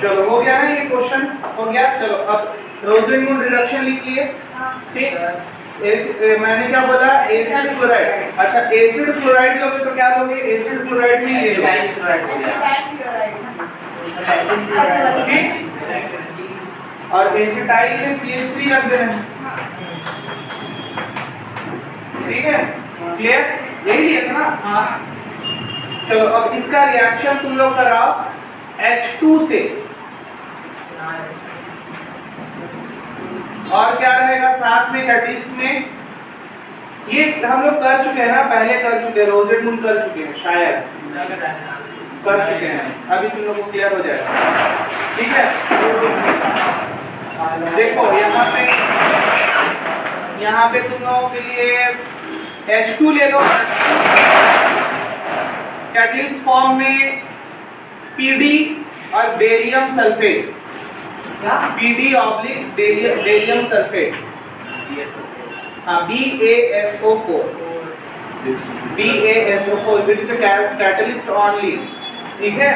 चलो हो गया ना ये क्वेश्चन हो गया। चलो अब रोसेनमूड रिडक्शन लिख लिए। ठीक, मैंने क्या बोला एसिड क्लोराइड। अच्छा एसिड क्लोराइड लोगे तो क्या लोगे, एसिड क्लोराइड में ये लोगे। ठीक, और एसिटाइल में CH3 रख देना। ठीक है, क्लियर, यही लिया था ना। चलो अब इसका रिएक्शन तुम लोग कराओ H2 से, और क्या रहेगा साथ में कैटलिस्ट में। ये हम लोग कर चुके हैं ना, पहले कर चुके हैं, रोसेनमूड कर चुके हैं, शायद कर चुके हैं, अभी तुम लोग को क्लियर हो जाएगा। ठीक है, देखो यहाँ पे तुम लोगों के लिए H2 ले लो, कैटलिस्ट फॉर्म में PD और barium sulphate, PD oblique barium sulphate, हाँ BaSO4, it is a catalyst only. ठीक है,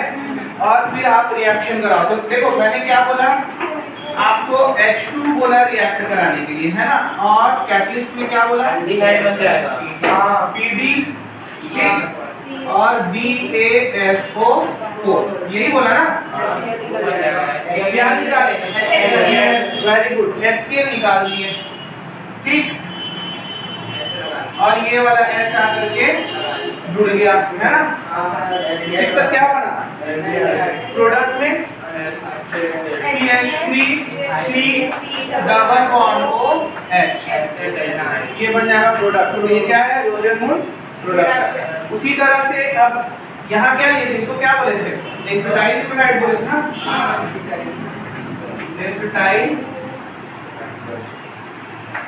और फिर आप रिएक्शन कराओ। तो देखो मैंने क्या बोला आपको, H2 बोला रिएक्ट कराने के लिए, है ना, और कैटलिस्ट में क्या बोला हाँ PD और BaSO4, यही बोला ना। क्या निकाले, वेरी गुड, HCl निकाल दिए। ठीक, और ये वाला H आकर के जुड़ गया, है ना। तो क्या बना प्रोडक्ट में CH3 डबल बॉन्ड OH, ये बन जाएगा प्रोडक्ट। तो ये क्या है, रोसेनमूड प्रोडक्ट। उसी तरह से अब यहाँ क्या लिए थे, इसको क्या बोले थे, एसिटाइल क्लोराइड बोले थे ना, एसिटाइल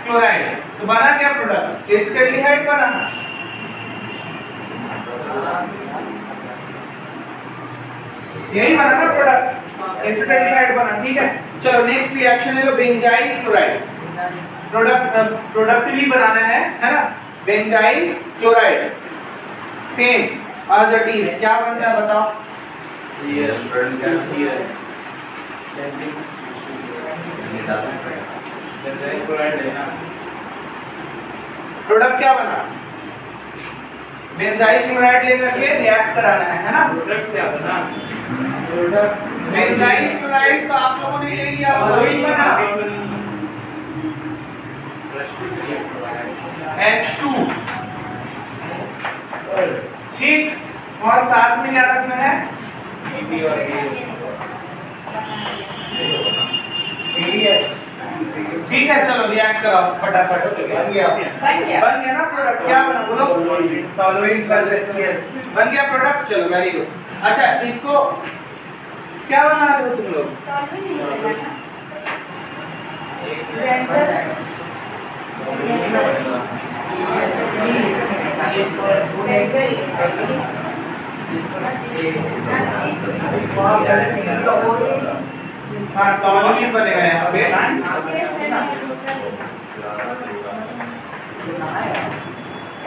क्लोराइड। तो बना क्या प्रोडक्ट, एसिटाल्डिहाइड बना। यही बना ना प्रोडक्ट, एसिटाल्डिहाइड बना। ठीक है, चलो नेक्स्ट रिएक्शन ले लो, बेंजाइल क्लोराइड। प्रोडक्ट भी बनाना है ना, benzyl chloride same as it is. क्या बनता है बताओ, प्रोडक्ट क्या बना, बेंजाइल क्लोराइड लेकर के रिएक्ट कराना है ना। प्रोडक्ट क्या बना, बेंजाइल क्लोराइड तो आप लोगों ने ले लिया, वही बना H2। ठीक, और साथ में क्या रखना है, PP और BaS। ठीक है, चलो रिएक्ट कराओ फटाफट। बन गया ना प्रोडक्ट, क्या बना बोलो, टॉलुइन प्लस HCl बन गया प्रोडक्ट। चलो वेरी गुड। अच्छा इसको क्या बना रहे हो तुम लोग, हाँ टॉलुइन बनेगा यहाँ पे।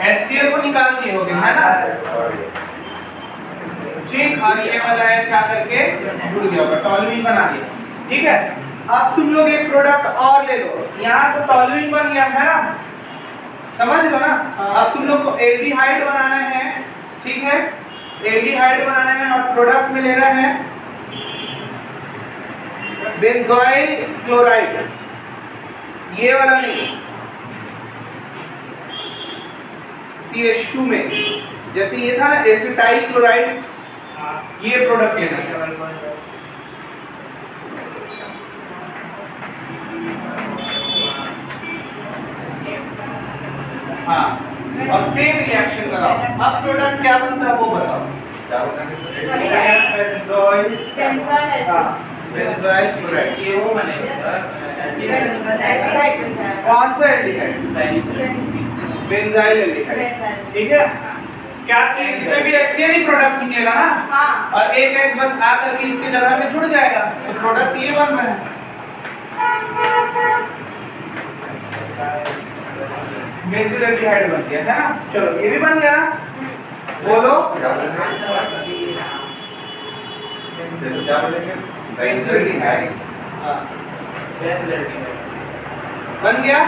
HCl को निकाल दिए होगे, है ना। ठीक, और ये वाला H आकर के जुड़ गया होगा, टॉलुइन बना दिया। ठीक है, अब तुम लोग एक प्रोडक्ट और ले लो, यहाँ तो टॉलुइन बन गया, है ना, समझ लो ना। अब तुम लोग को एल्डिहाइड बनाना है। ठीक है, एल्डिहाइड बनाना है और प्रोडक्ट में लेना है बेंजोइल क्लोराइड, ये वाला नहीं, CH2 में जैसे ये था ना एसिटाइल क्लोराइड, ये प्रोडक्ट लेना है। हाँ, और सेम रिएक्शन कराओ। अब प्रोडक्ट क्या बनता है वो बताओ, बेंजोइल, हाँ बेंजोइल क्लोराइड। ये वो बनेगा कौन सा एल्डिहाइड, बेंजाइल एल्डिहाइड। ठीक है, क्या कि इसमें भी HCl ही प्रोडक्ट निकलेगा ना। हाँ। और एक एक बस आकर के इसके जगह में जुड़ जाएगा, तो प्रोडक्ट ये बन रहा है, बेंजील एल्डिहाइड बन गया, है ना। चलो ये भी बन गया ना, बोलो तो क्या बोलेंगे? बेंजोएल्डिहाइड। हाँ बन गया।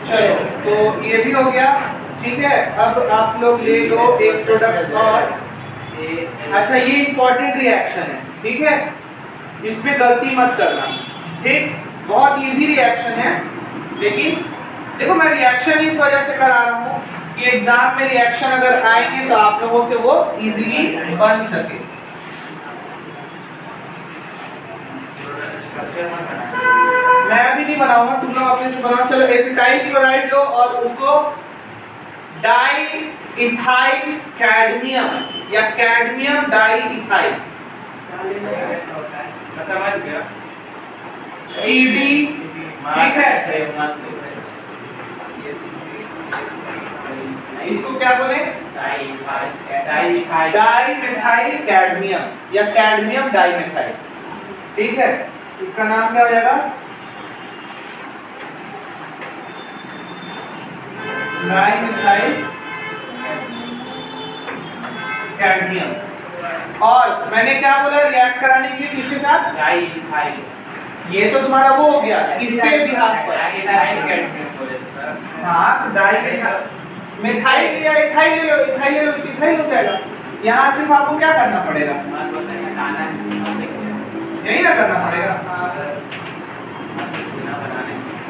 चलो तो ये भी हो गया, ठीक है। अब आप लोग ले लो एक प्रोडक्ट और। अच्छा ये इंपॉर्टेंट रिएक्शन है, ठीक है, इसमें गलती मत करना, ठीक। बहुत इजी रिएक्शन है, लेकिन देखो मैं रिएक्शन इस वजह से करा रहा हूँ कि एग्जाम में रिएक्शन अगर आएंगे तो आप लोगों से वो इजीली बन सके। मैं भी नहीं बनाऊंगा, तुम लोग अपने से बनाओ। चलो एसिटाइल क्लोराइड लो और उसको डाई इथाइल कैडमियम या कैडमियम डाई इथाइल, मैं समझ गया। CD, ठीक है। इसको क्या बोले? डाई मिथाइल कैडमियम या कैडमियम डाई मिथाइल, ठीक है। इसका नाम क्या हो जाएगा? Di methyl cadmium. और मैंने क्या बोला रिएक्ट कराने के लिए किसके साथ? Di ethyl. ये तो तुम्हारा वो हो गया, किसके बिहाफ पर? हाँ तो डाई मिथाइल लिया, इथाइल ले लो, इथाइल ले लो, इथाइल हो जाएगा। यहाँ सिर्फ आपको क्या करना पड़ेगा? यही ना करना पड़ेगा,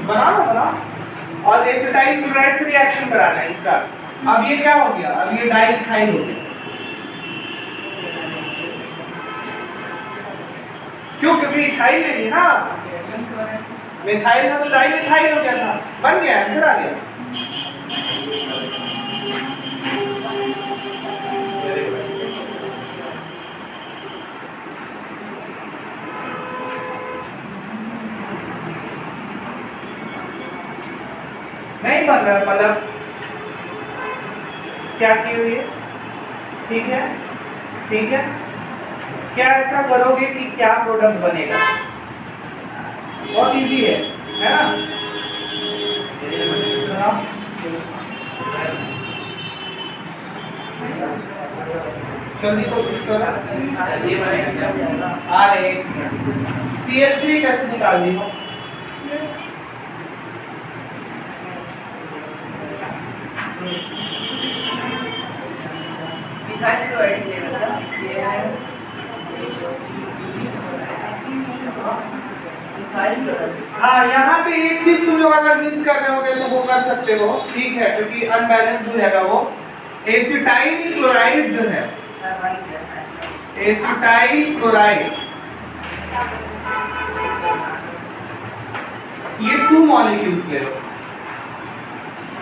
बनाओ बनाओ। और एसिटाइल क्लोराइड से रिएक्शन कराना है इसका। अब ये क्या हो गया? अब ये डाई इथाइल हो गया। क्यों? क्योंकि इथाइल लेंगे ना, मिथाइल था तो डाई मिथाइल हो गया था, बन गया, आंसर आ गया। नहीं बन रहा, मतलब क्या की हुई है? ठीक है, ठीक है। क्या ऐसा करोगे कि क्या प्रोडक्ट बनेगा? बहुत इजी है ना? जल्दी कोशिश करो। अरे एक मिनट, Cl3 कैसे निकाल दी? हाँ यहाँ पे एक चीज तुम लोग अगर मिस कर रहे होगे तो वो कर सकते हो, ठीक है, क्योंकि अनबैलेंस हो जाएगा वो। एसिटाइल क्लोराइड जो है, एसिटाइल क्लोराइड, ये 2 मॉलिक्यूल्स ले लो,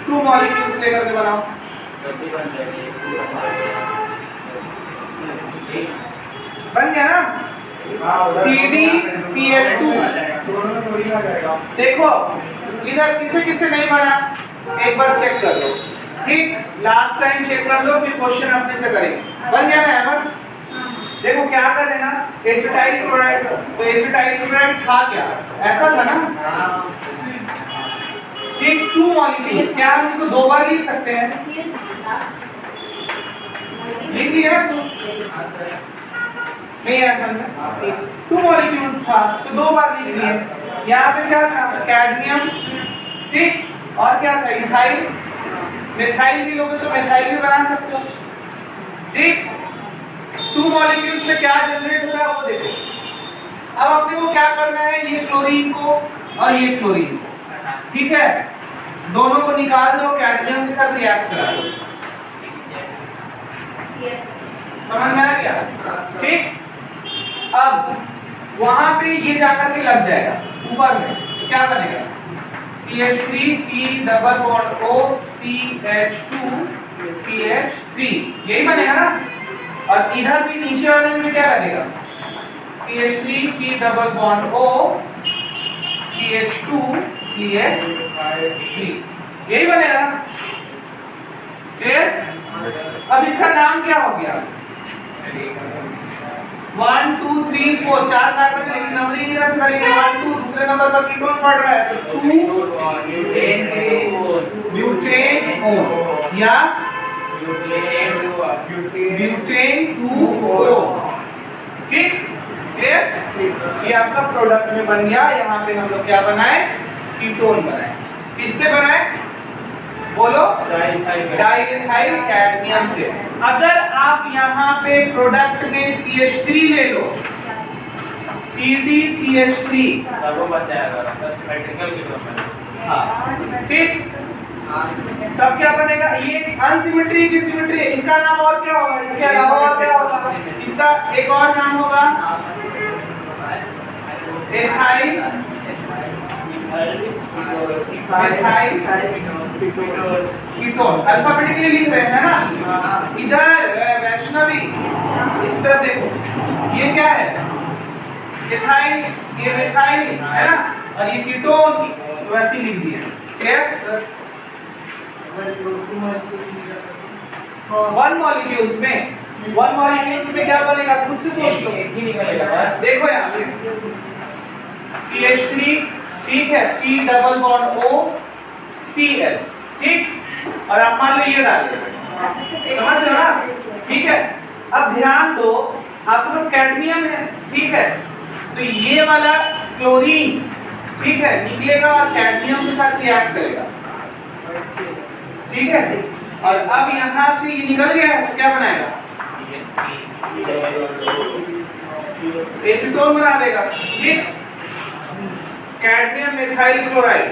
2 मॉलिक्यूल्स लेकर के बनाओ। बन गया ना? CdCl2। देखो इधर किसे किसे नहीं बना, एक बार चेक कर लो, ठीक। लास्ट टाइम चेक कर लो, फिर क्वेश्चन अपने से करेंगे। बन गया ना अहमद? देखो क्या कर रहे ना, एसिटाइल क्लोराइड, तो एसिटाइल क्लोराइड था क्या? ऐसा था ना, ठीक। 2 मॉलिक्यूल, क्या हम इसको 2 बार लिख सकते हैं? लिख लिया ना 2? नहीं ऐसा नहीं, 2 मॉलिक्यूल्स था तो 2 बार लिख लिए। यहाँ पे क्या था? कैडमियम, ठीक। और क्या था? इथाइल। मिथाइल भी लोगे तो मिथाइल भी बना सकते हो, ठीक। 2 मॉलिक्यूल्स में क्या जनरेट हो रहा है वो देखो। अब अपने को क्या करना है? ये क्लोरीन को और ये क्लोरीन को, ठीक है, दोनों को निकाल दो, कैडमियम के साथ रिएक्ट करा दो। समझ में आ गया? ठीक। अब वहां पे ये जाकर के लग जाएगा ऊपर में, तो क्या बनेगा? CH3 C double bond O CH2 CH3, यही बनेगा ना। और इधर भी नीचे वाले में क्या लगेगा? CH3 C double bond O CH2 CH3, यही बनेगा ना? क्लियर? अब इसका नाम क्या हो गया? 1 2 3 4 4 कार्बन है, लेकिन नंबरिंग इधर से करेंगे। 1 2 दूसरे नंबर पर कीटोन पड़ रहा है तो 2 ब्यूटेन O या ब्यूटेन 2O, ठीक, क्लियर? ये आपका प्रोडक्ट में बन गया। यहाँ पे हम लोग क्या बनाए? कीटोन बनाए। किससे बनाए? बोलो, डाइइथाइल कैडमियम से। अगर आप यहाँ पे प्रोडक्ट में CH3 ले लो, CdCH3, तब वो बन जाएगा तब सिमेट्रिकल कीटोन बनेगा। हाँ ठीक, तब क्या बनेगा? ये अनसिमेट्री की सिमेट्री, इसका नाम और क्या होगा? इसके अलावा और क्या होगा? इसका एक और नाम होगा एथाइल कीटोन। अल्फाबेटिकली लिख रहे हैं ना। इधर वैष्णवी इस तरफ देखो, ये क्या है? एथाइल, ये मेथाइल है ना, और ये कीटोन, तो वैसे ही लिख दिए। क्लियर? वन मॉलिक्यूल्स में क्या बनेगा? खुद से सोच लो। एक ही निकलेगा बस। देखो यहाँ पे CH3, ठीक है, C double bond O Cl, ठीक, और आप मान लो ये डाल दो, समझ रहे हो ना? ठीक है, अब ध्यान दो, आपके पास कैडमियम है, ठीक है, तो ये वाला क्लोरीन, ठीक है, निकलेगा और कैडमियम के साथ रिएक्ट करेगा, ठीक है, और अब यहाँ से ये निकल गया है तो क्या बनाएगा? एसीटोन बना देगा, ठीक। कैडमियम मेथाइल क्लोराइड,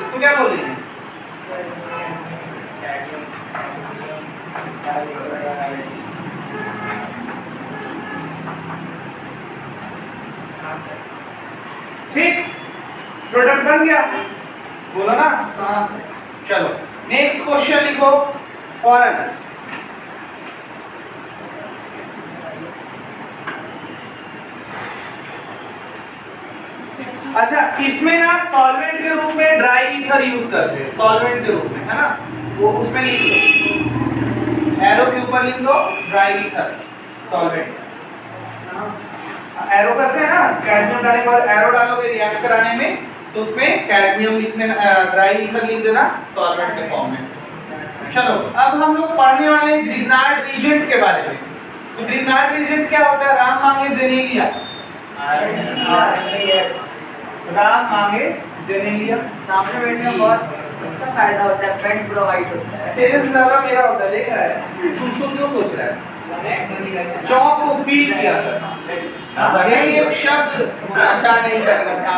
इसको क्या बोलते हैं? ठीक, प्रोडक्ट बन गया, बोलो ना। चलो नेक्स्ट क्वेश्चन लिखो, फॉरन। अच्छा, इसमें ना सॉल्वेंट के रूप में ड्राई ईथर यूज करते हैं, सॉल्वेंट के रूप में, है ना, वो उसमें लिख दो, एरो के ऊपर लिख दो ड्राई ईथर सॉल्वेंट। एरो करते हैं ना, कैडमियम डालने के बाद एरो डालोगे रिएक्ट कराने में, तो उसमें कैडमियम लिखने, ड्राई ईथर लिख देना सॉल्वेंट के फॉर्म में। चलो अब हम लोग पढ़ने वाले हैं ग्रिग्नार्ड रीजेंट के बारे में। तो ग्रिग्नार्ड रीजेंट क्या होता है? राम मांगे जेनेलिया, राम मांगे जेनेलिया। सामने बैठने का बहुत अच्छा फायदा होता है, पेट प्रोवाइड होता है। तेरे से ज्यादा मेरा होता है, देख रहा है तू, उसको क्यों सोच रहा है? चौक को फील किया था, एक शब्द आशा नहीं कर रहा था,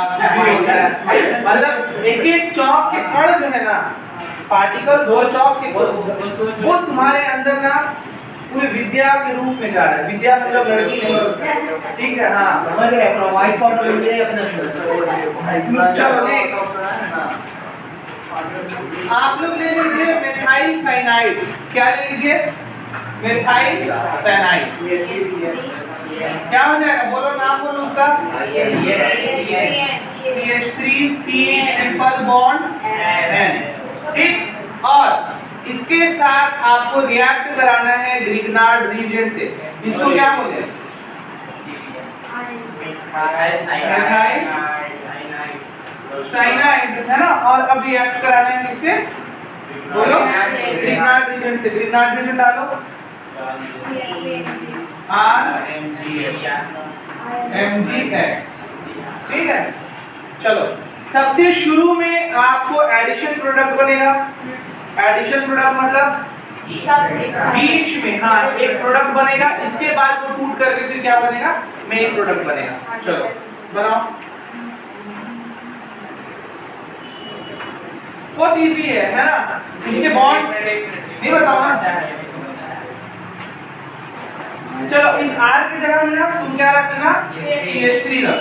मतलब एक एक चौक के कण जो है ना, पार्टिकल्स, वो चौक के, वो तुम्हारे अंदर ना पूरी विद्या के रूप में जा रहा है। विद्या मतलब लड़की नहीं, ठीक है, हाँ समझ रहे हैं, प्रोवाइड फॉर द ये अपना। चलो नेक्स्ट, आप लोग ले लीजिए मेथाइल साइनाइड। क्या ले लीजिए? Methyl cyanide. क्या हो जाएगा? बोलो, नाम बोलो उसका। CH3C ट्रिपल बॉन्ड N, ठीक, और इसके साथ आपको रिएक्ट कराना है ग्रिग्नार्ड रीजेंट से। इसको क्या बोले? साइनाइड, है ना, और अब रिएक्ट कराना है किससे? बोलो, ग्रिग्नार्ड रीजेंट से। ग्रिग्नार्ड रीजेंट डालो, RMgX, ठीक है। चलो सबसे शुरू में आपको एडिशन प्रोडक्ट बनेगा। एडिशन प्रोडक्ट मतलब बीच में, हाँ, एक प्रोडक्ट बनेगा, इसके बाद वो टूट करके फिर क्या बनेगा? मेन प्रोडक्ट बनेगा। चलो बनाओ, बहुत इजी है ना। इसके बॉन्ड नहीं बताओ ना। चलो इस R की जगह में ना तुम क्या रख लेना? CH3 रख,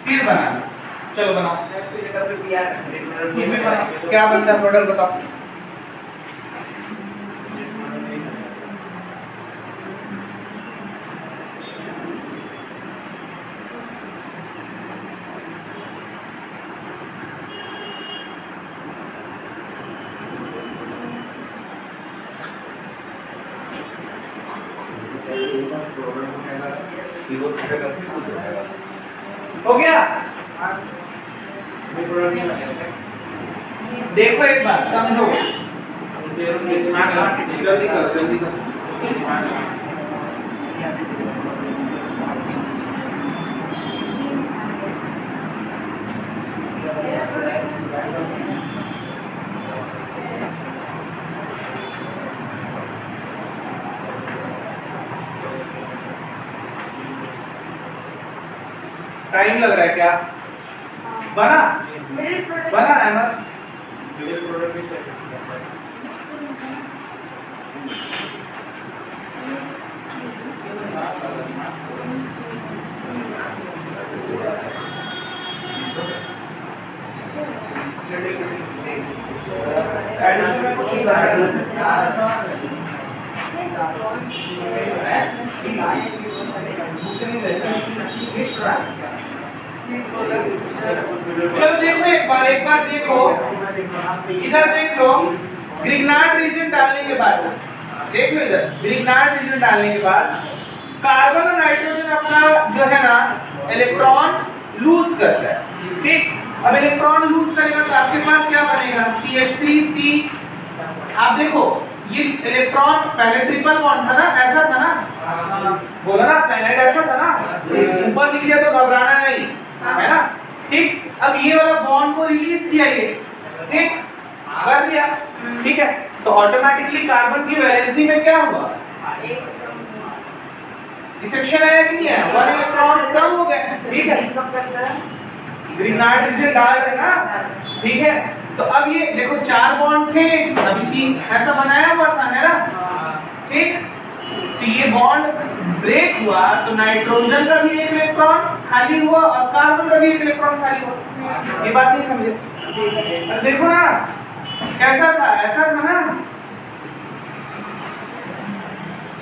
फिर बनाना। चलो बनाओ, कुछ भी बनाओ, क्या बनता है प्रोडक्ट बताओ। हो गया? देखो एक बात समझो, जल्दी करो जल्दी करो। टाइम लग रहा है क्या? बना मिडिल प्रोडक्ट बना अहमद? मिडिल प्रोडक्ट भी स्टेप करता है। एडिशन में कुछ करना है। चलो देखो एक बार देखो, इधर देख लो। ग्रिग्नार्ड रीजन डालने के बाद देख लो, इधर ग्रिग्नार्ड रीजन डालने के बाद कार्बन और नाइट्रोजन अपना जो है ना इलेक्ट्रॉन लूज करता है। ठीक, अब इलेक्ट्रॉन लूज करेगा तो आपके पास क्या बनेगा? CH3C। आप देखो ये इलेक्ट्रॉन पहले ट्रिपल बॉन्ड था ना, ऐसा था ना, बोला ना साइनाइड ऐसा था ना, ऊपर लिख दिया तो घबराना नहीं है ना। ठीक, अब ये वाला बॉन्ड को रिलीज किया ये, ठीक कर दिया, ठीक है, तो ऑटोमेटिकली कार्बन की वैलेंसी में क्या हुआ? इफेक्शन आया कि नहीं आया? 1 इलेक्ट्रॉन कम हो गए। ठीक है, ग्रिग्नार्ड रीजन डाल रहे ना, ठीक है। तो अब ये देखो 4 बॉन्ड थे, अभी 3 ऐसा बनाया हुआ था, है ना, ठीक। तो ये बॉन्ड ब्रेक हुआ तो नाइट्रोजन का भी एक इलेक्ट्रॉन खाली हुआ और कार्बन का भी एक इलेक्ट्रॉन खाली हुआ। ये बात नहीं समझे? और देखो ना कैसा था, ऐसा था ना,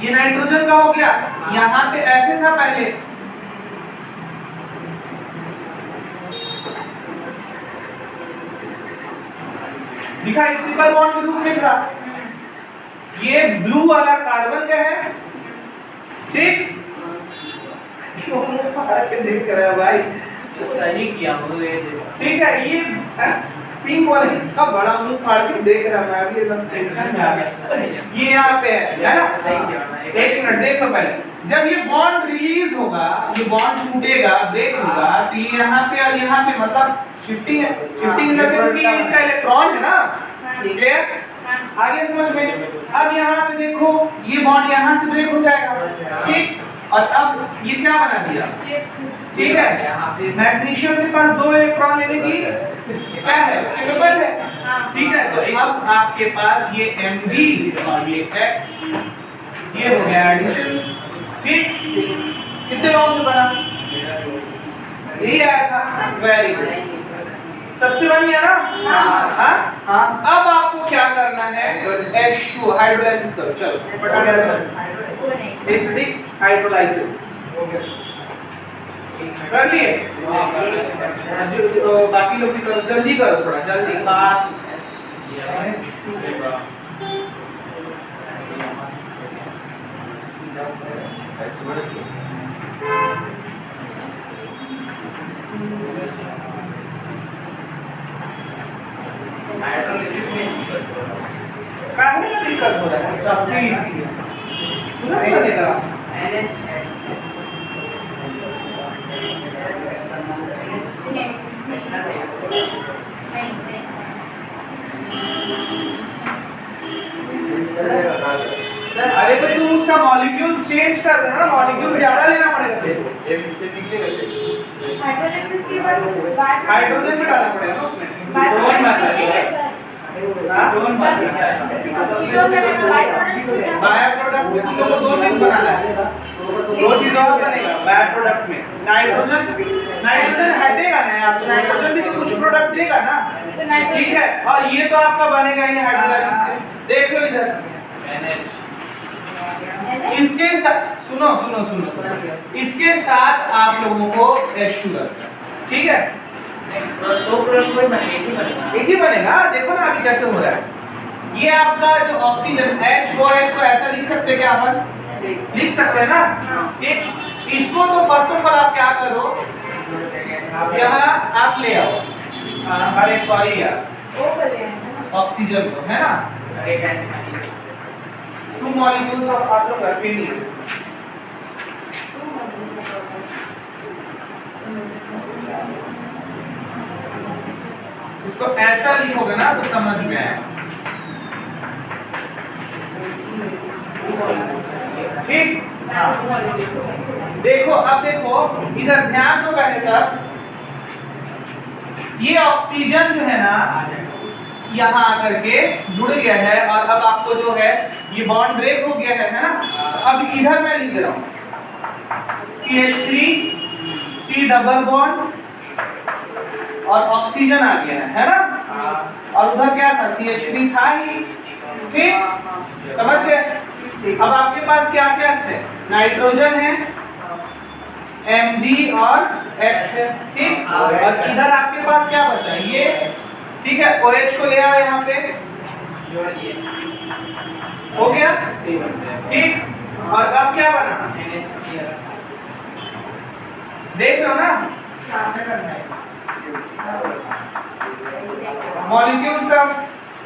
ये नाइट्रोजन का हो गया, यहाँ पे ऐसे था पहले, दिखा ट्रिपल बॉन्ड के रूप में था। ये ब्लू वाला कार्बन का है, ठीक। क्यों मुंह फाड़ के देख रहा है भाई? तो सही किया वो ये देखो। ठीक है, ये पिंक वाला इतना बड़ा मुंह फाड़ के देख रहा है, मैं अभी एकदम टेंशन में आ गया। ये यहाँ पे है ना? सही किया। एक मिनट देख लो पहले, जब ये बॉन्ड रिलीज होगा, ये बॉन्ड टूटेगा, ब्रेक होगा, तो ये यहाँ पे और यहाँ पे मतलब शिफ्टिंग है। शिफ्टिंग इन द सेंस कि इसका इलेक्ट्रॉन है ना, क्लियर? आगे समझ में। अब यहाँ पे देखो ये बॉन्ड यहाँ से ब्रेक हो जाएगा, ठीक। और अब ये क्या बना दिया, ठीक है, मैग्नीशियम के पास 2 इलेक्ट्रॉन लेने की क्या है, केपेबल है, ठीक है। तो अब आपके पास ये Mg और ये X, ये हो गया एडिशन, ठीक। कितने लोगों से बना? यही आया था, वेरी गुड, सबसे बन गया ना? हाँ। अब आपको क्या करना है? H2 हाइड्रोलाइसिस करो, चलो फटाफट एसिडिक हाइड्रोलाइसिस कर लिए? जो बाकी लोग भी करो, जल्दी करो, थोड़ा जल्दी, फास्ट। हाइड्रोलिसिस में काहे ना दिक्कत हो रहा है? सबसे इजी है, तुरंत बनेगा। अरे तो तुम उसका मॉलिक्यूल चेंज कर देना ना, मॉलिक्यूल ज्यादा लेना पड़ेगा तुमको। हाइड्रोलाइसिस के बाद हाइड्रोजन भी डालना पड़ेगा ना उसमें। दोनों मात्रा हाँ? बायो प्रोडक्ट में तुम लोग को 2 चीज बनाना है, 2 चीज और बनेगा बायो प्रोडक्ट में। नाइट्रोजन हटेगा ना यार, तो नाइट्रोजन भी तो कुछ प्रोडक्ट देगा ना, ठीक है। और ये तो आपका बनेगा ही हाइड्रोलाइसिस से। देख लो इधर, इसके साथ सुनो, इसके साथ आप लोगों को H2 लगता है, ठीक है। दो प्रोडक्ट कोई बनेगा, एक ही बनेगा। एक ही बनेगा, देखो ना अभी कैसे हो रहा है। ये आपका जो ऑक्सीजन HOH को ऐसा लिख सकते हैं क्या? अपन लिख सकते हैं ना, ठीक। इसको तो फर्स्ट ऑफ ऑल आप क्या करो, यहाँ आप ले आओ, अरे सॉरी यार, ऑक्सीजन को, है ना, 2 मॉलिक्यूल्स आप लोग रखे नहीं है। इसको ऐसा लिखोगे ना तो समझ में आएगा, ठीक। हाँ देखो, अब देखो इधर ध्यान दो पहले सर, ये ऑक्सीजन जो है ना यहाँ आकर के जुड़ गया है और अब आपको जो है ये बॉन्ड ब्रेक हो गया है ना। अब इधर मैं लिख दे रहा हूँ CH3 C डबल बॉन्ड और ऑक्सीजन आ गया है ना, और उधर क्या था CH3 था ही, ठीक समझ गए। अब आपके पास क्या क्या है, नाइट्रोजन है Mg और X है, ठीक, और इधर आपके पास क्या बचा ये, ठीक है, OH को ले आओ यहाँ पे, हो गया ठीक। और अब क्या बना, देख लो ना मॉलिक्यूल्स का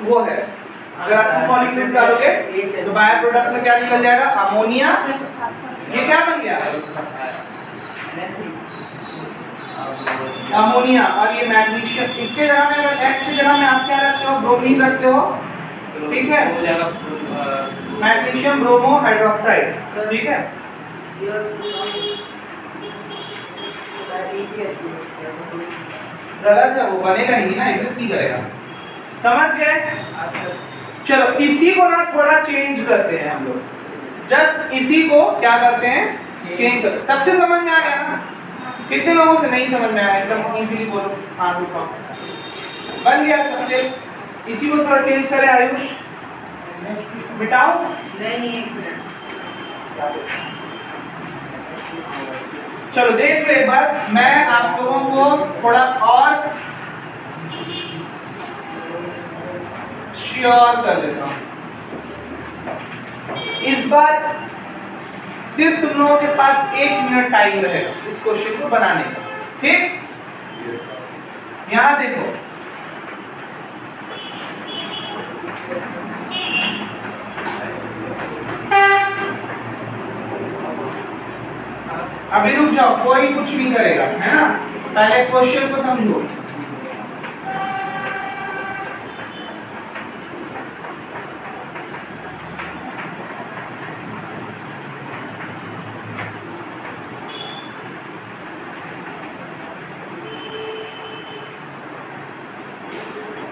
वो है, अगर आप मॉलिक्यूल्स डालोगे तो बाय प्रोडक्ट में क्या निकल जाएगा, अमोनिया, ये क्या बन गया अमोनिया, और ये मैग्नीशियम, इसके जगह में अगर X की जगह में आप क्या रखते हो, ब्रोमीन रखते हो, ठीक है, मैग्नीशियम ब्रोमो हाइड्रोक्साइड, ठीक है। गलत है, वो बनेगा ही ना, एग्जिस्ट नहीं करेगा, समझ गए। चलो इसी को ना थोड़ा चेंज करते हैं हम लोग, जस्ट इसी को क्या करते हैं चेंज करते, सबसे समझ में आ गया ना, कितने लोगों से नहीं समझ में आया, एकदम इजीली बोलो, हाथ उठाओ, बन गया सबसे। इसी को थोड़ा चेंज करें आयुष, मिटाओ नहीं, एक मिनट, चलो देख लो एक बार, मैं आप लोगों को थोड़ा और श्योर कर देता हूं। इस बार सिर्फ तुम लोगों के पास 1 मिनट टाइम रहेगा इस क्वेश्चन को बनाने का, ठीक। यहां देखो, अभी रुक जाओ, कोई कुछ नहीं करेगा, है ना, पहले क्वेश्चन को समझो।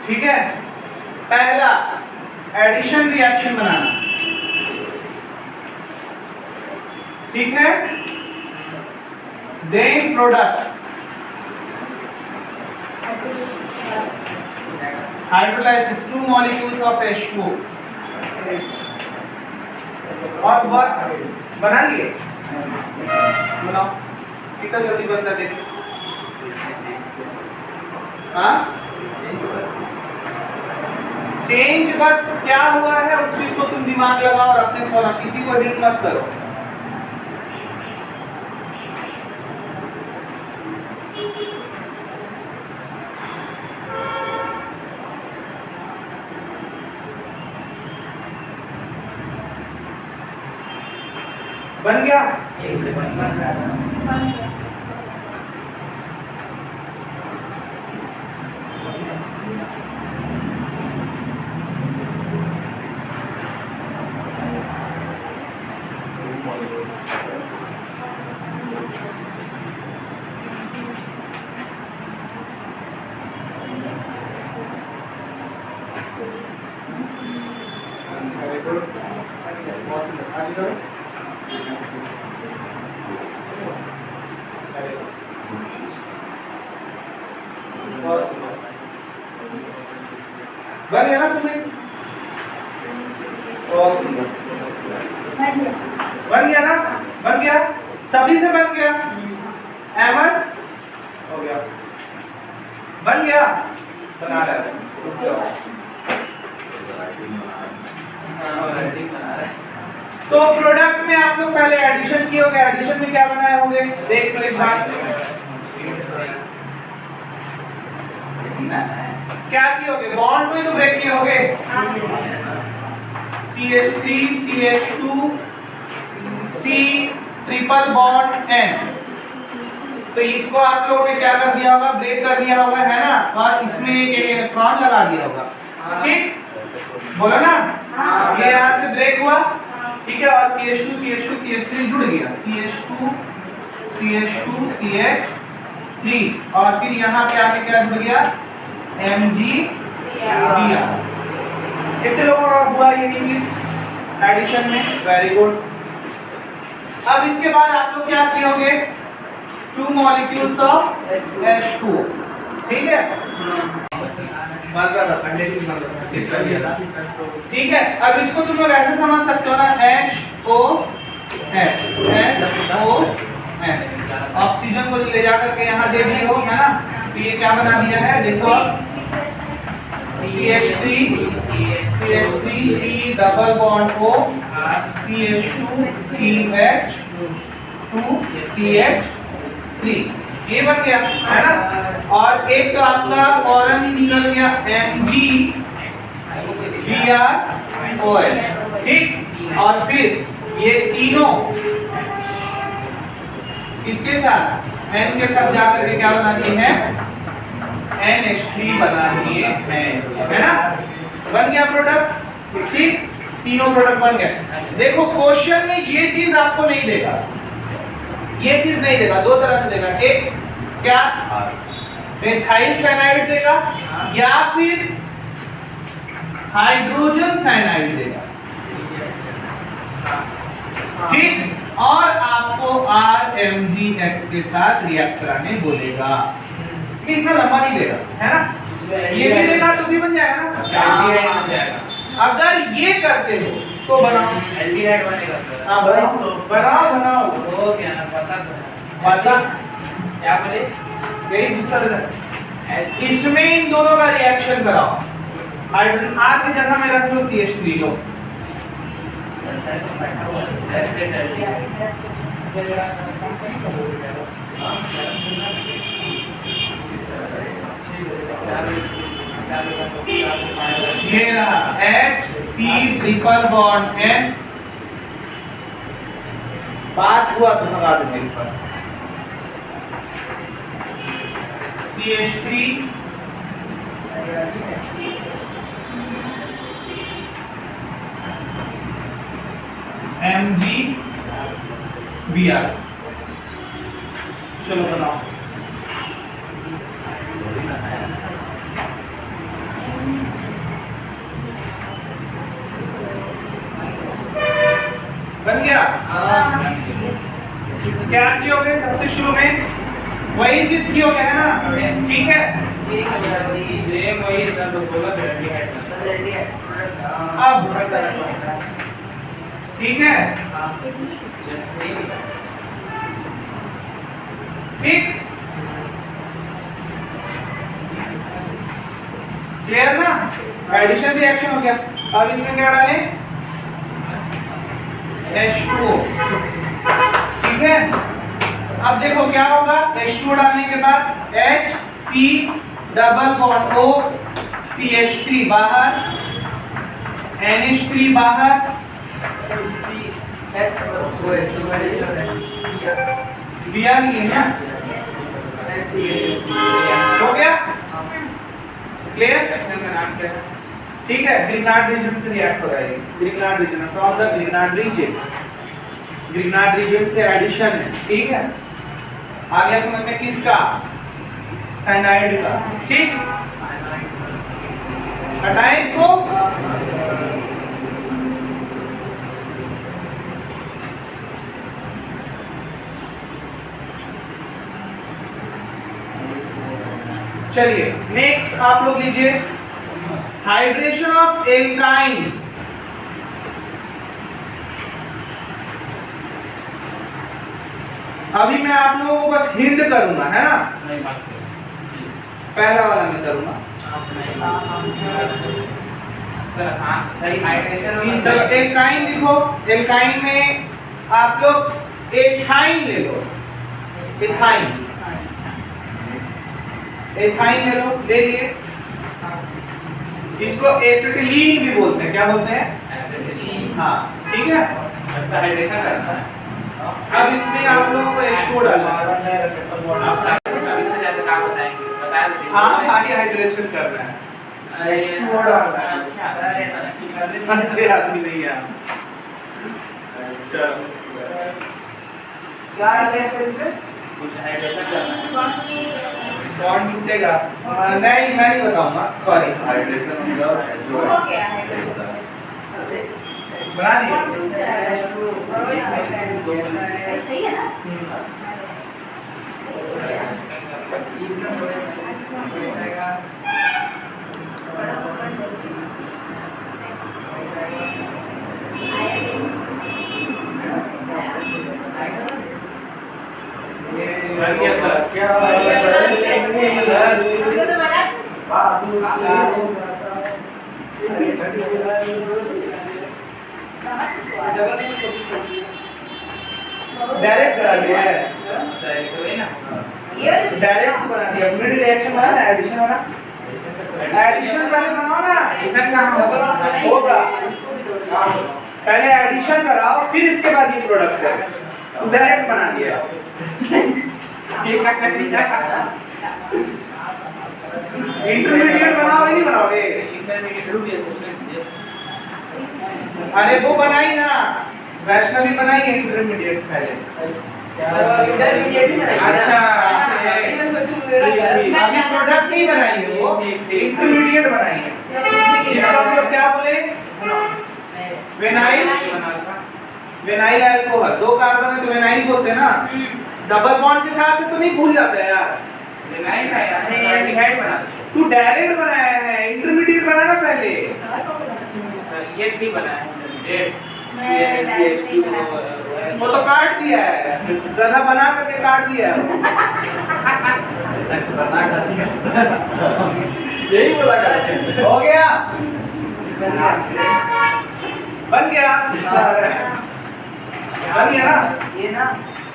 ठीक है, पहला एडिशन रिएक्शन बनाना, ठीक है, then product hydrolysis 2 molecules of H2 और वर्क बना लिए, बनाओ कितना जल्दी बनता है देखो। हाँ चेंज बस क्या हुआ है उस चीज को तुम दिमाग लगाओ और अपने सवाल, किसी को हिट मत करो। बन गया, बन गया ना सुमित, बन गया ना, बन गया, सभी से बन गया, अहमद हो गया, बन गया, बना रहा है, रुक जाओ। तो प्रोडक्ट में आप लोग पहले एडिशन किए होंगे, एडिशन में क्या बनाए होंगे देख लो एक बार, क्या किए होगे, बॉन्ड को ही तो ब्रेक किए होगे, CH3 CH2 C triple bond N, तो इसको आप लोगों ने क्या कर दिया होगा, ब्रेक कर दिया होगा, है ना, और इसमें एक इलेक्ट्रॉन लगा दिया होगा, ठीक बोलो ना, ये यहाँ से ब्रेक हुआ, ठीक है, और CH2 CH2 CH3 जुड़ गया, CH2 CH2 CH3, और फिर यहाँ पे आके क्या जुड़ गया, MgBr। कितने लोगों का हुआ ये चीज एडिशन में? Very good. अब इसके बाद आप लोग क्या कियोगे, 2 मॉलिक्यूल्स ऑफ H2, ठीक है, मान रहा था पहले भी मान रहा था, चेक कर लिया था, ठीक है। अब इसको तुम लोग ऐसे समझ सकते हो ना, HON, ऑक्सीजन को ले जाकर के यहाँ दे दिए हो, है ना, तो ये क्या बना दिया है, देखो अब CH3 C double bond O, CH2 CH2 CH3, ये बन गया, है ना। और एक तो आपका फौरन ही निकल गया MgBrOH, ठीक। और फिर ये तीनों इसके साथ N के साथ जाकर के क्या बना दिए हैं, NH3 बना दिए हैं, है ना, बन गया प्रोडक्ट, ठीक। तीनों प्रोडक्ट बन गए। देखो क्वेश्चन में ये चीज आपको नहीं देगा, ये चीज नहीं देगा, दो तरह से देगा, एक क्या मेथाइल साइनाइड देगा या फिर हाइड्रोजन साइनाइड देगा, ठीक। और आपको RMgX के साथ रिएक्ट कराने बोलेगा, इतना लंबा नहीं देगा, है ना, ये भी देगा तो भी बन जाएगा ना। अगर ये करते हो तो बनाओ, एल्डिहाइड बनेगा सर। हाँ बनाओ तो क्या ना पता पता क्या बोले, यही गुस्सा देता है। इसमें इन दोनों का रिएक्शन कराओ, हाइड्रोजन R की जगह में रख लो CH3 लो, ये रहा HC ट्रिपल बॉन्ड N, बात हुआ तो लगा देंगे इस पर, CH3 MgBr, चलो बनाओ। बन गया। क्या कियोगे सबसे शुरू में, वही चीज कियोगे, है ना, ठीक है। सेम वही सर तो बोला था एल्डिहाइड अब ठीक है, ठीक, क्लियर ना, एडिशन रिएक्शन हो गया। अब इसमें क्या डालें, H2O, ठीक है। अब देखो क्या होगा, H2O डालने के बाद HC double bond O, CH3 बाहर, NH3 बाहर, Br नहीं है ना, हो गया, क्लियर। रिएक्शन का नाम क्या है, ठीक है, ग्रिग्नार्ड रीजन से रिएक्ट हो रहा है, Grignard reason from the Grignard reason, Grignard reason से एडिशन है, ठीक है। आ गया समझ में, किसका, साइनाइड का, ठीक। हटाएं इसको, चलिए नेक्स्ट आप लोग लीजिए, हाइड्रेशन ऑफ एल्काइंस। अभी मैं आप लोगों को बस हिंट करूंगा, है ना, नहीं बात पहला वाला मैं करूंगा। सर आसान सही हाइड्रेशन चलो एल्काइन लिखो, एल्काइन में आप लोग एथाइन ले लो, एथाइन, एथाइन ले लो, ले लिए। इसको एसिटिलीन भी बोलते हैं, क्या बोलते हैं, एसिटिलीन, हाँ, ठीक है। इसका हाइड्रेशन करना है। अब इसमें आप लोगों को H2O डालना है, आप इससे ज्यादा क्या बताएंगे, बता देते हैं। हाँ खाली हाइड्रेशन करना है, H2O डालना है। अच्छा अच्छे आदमी नहीं है। चलो क्या है इसमें? कुछ हाइड्रेशन करना है। बॉन्ड टूटेगा। नहीं मैं नहीं बताऊंगा, सॉरी। हाइड्रेशन जो हो गया है। बना दिए। सही है ना? बन गया सर। क्या डायरेक्ट करा दिया है, डायरेक्ट वही ना। डायरेक्ट बना दिया। मिड रिएक्शन वाला ना, एडिशन वाला। एडिशन पहले बनाओ ना, एडिशन कहाँ होगा। पहले एडिशन कराओ, फिर इसके बाद ये प्रोडक्ट करो। तू डायरेक्ट बना दिया। ये क्या कर दिया? इंटरमीडिएट बनाओ ही नहीं बनाओगे? इंटरमीडिएट रुक गया सब्सट्रेट। अरे वो बनाई ना, वैष्णवी बनाई है इंटरमीडिएट पहले। इंटरमीडिएट ही ना। अच्छा अभी प्रोडक्ट नहीं बनाई है वो, इंटरमीडिएट बनाई है। इसका मतलब क्या बोले? विनाइल विनाइल अल्कोहल, 2 कार्बन है तो विनाइल बोलते हैं ना। डबल बॉन्ड के साथ है तो नहीं भूल जाता है यार। विनाइल का यार एल्डिहाइड बना दिया। तू डायरेक्ट बनाया है, इंटरमीडिएट बनाना पहले। सर ये भी बना है इंटरमीडिएट। CH2 वो तो काट दिया है, गधा बना करके काट दिया है। यही बोला कर। हो गया, बन गया, बन गया ना। ये ना